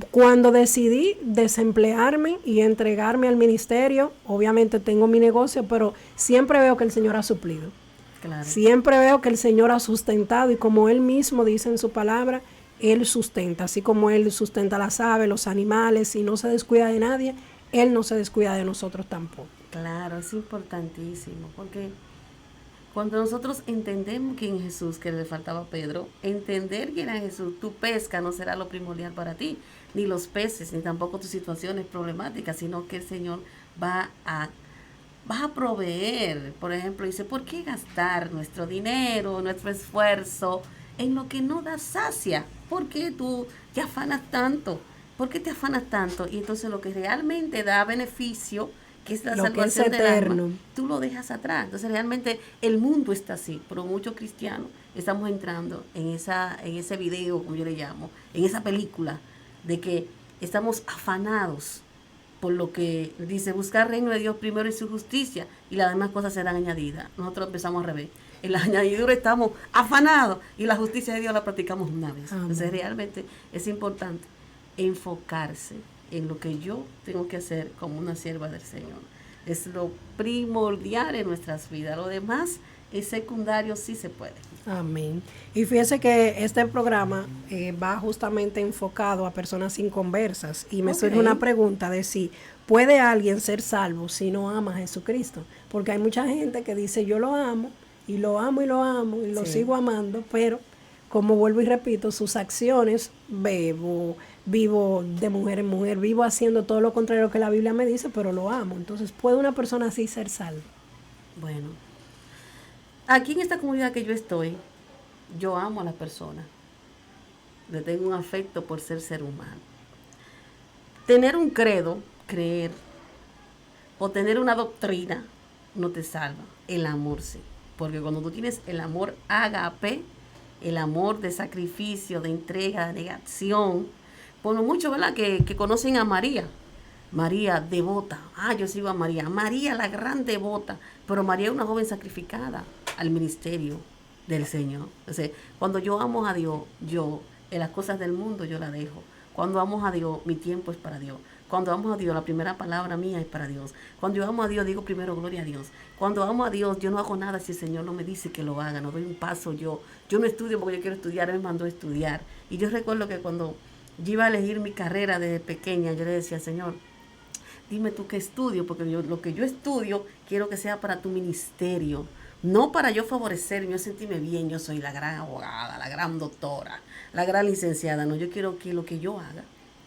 cuando decidí desemplearme y entregarme al ministerio, obviamente tengo mi negocio, pero siempre veo que el Señor ha suplido. Claro. Siempre veo que el Señor ha sustentado y como Él mismo dice en su palabra, Él sustenta. Así como Él sustenta las aves, los animales y no se descuida de nadie, Él no se descuida de nosotros tampoco. Claro, es importantísimo, porque cuando nosotros entendemos quién es Jesús, que le faltaba a Pedro, entender quién es Jesús, tu pesca no será lo primordial para ti, ni los peces, ni tampoco tus situaciones problemáticas, sino que el Señor va a proveer. Por ejemplo, dice, ¿por qué gastar nuestro dinero, nuestro esfuerzo en lo que no da sacia? ¿Por qué tú te afanas tanto? ¿Por qué te afanas tanto? Y entonces lo que realmente da beneficio, que es la Lo que es salvación del eterno. alma, tú lo dejas atrás. Entonces realmente el mundo está así, pero muchos cristianos estamos entrando en ese video, como yo le llamo, en esa película, de que estamos afanados por lo que dice, buscar el reino de Dios primero y su justicia, y las demás cosas serán añadidas. Nosotros empezamos al revés. En la añadidura estamos afanados y la justicia de Dios la practicamos una vez. Amén. Entonces realmente es importante enfocarse en lo que yo tengo que hacer como una sierva del Señor. Es lo primordial en nuestras vidas. Lo demás es secundario, sí se puede. Amén. Y fíjese que este programa va justamente enfocado a personas inconversas y me surge una pregunta de si puede alguien ser salvo si no ama a Jesucristo, porque hay mucha gente que dice yo lo amo y lo amo y lo amo y lo Sí. sigo amando, pero como vuelvo y repito, sus acciones, vivo de mujer en mujer, vivo haciendo todo lo contrario que la Biblia me dice, pero lo amo. Entonces, ¿puede una persona así ser salva? Bueno, aquí en esta comunidad que yo estoy, yo amo a las personas. Le tengo un afecto por ser humano. Tener un credo, creer, o tener una doctrina, no te salva. El amor sí. Porque cuando tú tienes el amor ágape, el amor de sacrificio, de entrega, de negación, por mucho, ¿verdad?, que conocen a María. María devota. Yo sigo a María. María la gran devota. Pero María es una joven sacrificada al ministerio del Señor. Entonces, cuando yo amo a Dios, yo en las cosas del mundo yo la dejo. Cuando amo a Dios, mi tiempo es para Dios. Cuando amo a Dios, la primera palabra mía es para Dios. Cuando yo amo a Dios, digo primero gloria a Dios. Cuando amo a Dios, yo no hago nada si el Señor no me dice que lo haga. No doy un paso yo. Yo no estudio porque yo quiero estudiar. Él me mandó a estudiar. Y yo recuerdo que cuando yo iba a elegir mi carrera desde pequeña, yo le decía, Señor, dime tú qué estudio, porque lo que yo estudio quiero que sea para tu ministerio, no para yo favorecerme, yo sentirme bien, yo soy la gran abogada, la gran doctora, la gran licenciada. No, yo quiero que lo que yo haga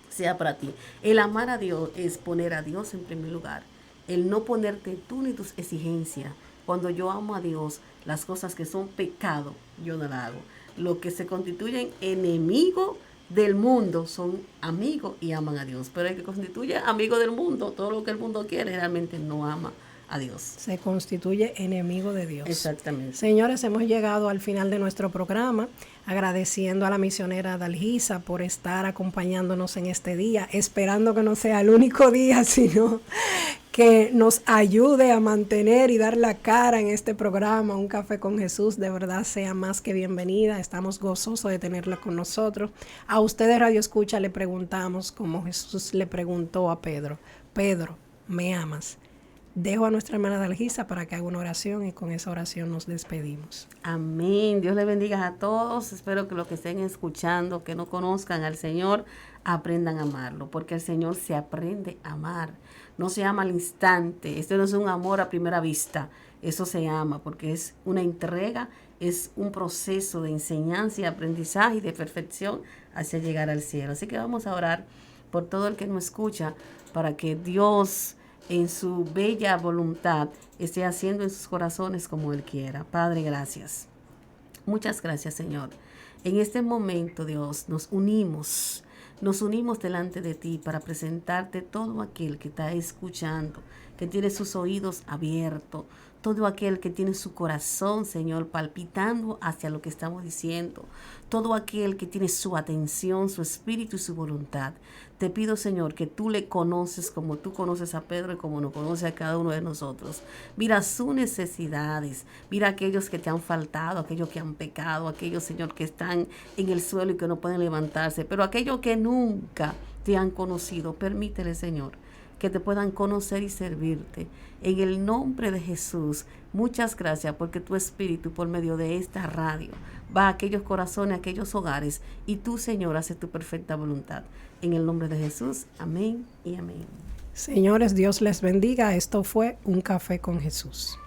sea para ti. El amar a Dios es poner a Dios en primer lugar, el no ponerte tú ni tus exigencias. Cuando yo amo a Dios, las cosas que son pecado, yo no las hago. Lo que se constituyen enemigos del mundo son amigos y aman a Dios, pero el que constituye amigo del mundo, todo lo que el mundo quiere, realmente no ama a Dios. Se constituye enemigo de Dios. Exactamente. Señores, hemos llegado al final de nuestro programa, agradeciendo a la misionera Dalgisa por estar acompañándonos en este día, esperando que no sea el único día, sino que nos ayude a mantener y dar la cara en este programa, Un Café con Jesús. De verdad, sea más que bienvenida. Estamos gozosos de tenerla con nosotros. A ustedes, Radio Escucha, le preguntamos, como Jesús le preguntó a Pedro, Pedro, ¿me amas? dejo a nuestra hermana Dalgisa para que haga una oración y con esa oración nos despedimos. Amén. Dios le bendiga a todos. Espero que los que estén escuchando, que no conozcan al Señor, aprendan a amarlo, porque el Señor se aprende a amar. No se ama al instante. Esto no es un amor a primera vista. Eso se ama porque es una entrega, es un proceso de enseñanza y aprendizaje y de perfección hacia llegar al cielo. Así que vamos a orar por todo el que nos escucha para que Dios, en su bella voluntad, esté haciendo en sus corazones como Él quiera. Padre, gracias. Muchas gracias, Señor. En este momento, Dios, nos unimos delante de ti para presentarte todo aquel que está escuchando, que tiene sus oídos abiertos, todo aquel que tiene su corazón, Señor, palpitando hacia lo que estamos diciendo, todo aquel que tiene su atención, su espíritu y su voluntad. Te pido, Señor, que tú le conoces como tú conoces a Pedro y como nos conoce a cada uno de nosotros. Mira sus necesidades, mira aquellos que te han faltado, aquellos que han pecado, aquellos, Señor, que están en el suelo y que no pueden levantarse, pero aquellos que nunca te han conocido, permítele, Señor, que te puedan conocer y servirte. En el nombre de Jesús, muchas gracias porque tu Espíritu, por medio de esta radio, va a aquellos corazones, a aquellos hogares, y tú, Señor, haces tu perfecta voluntad. En el nombre de Jesús, amén y amén. Señores, Dios les bendiga. Esto fue Un Café con Jesús.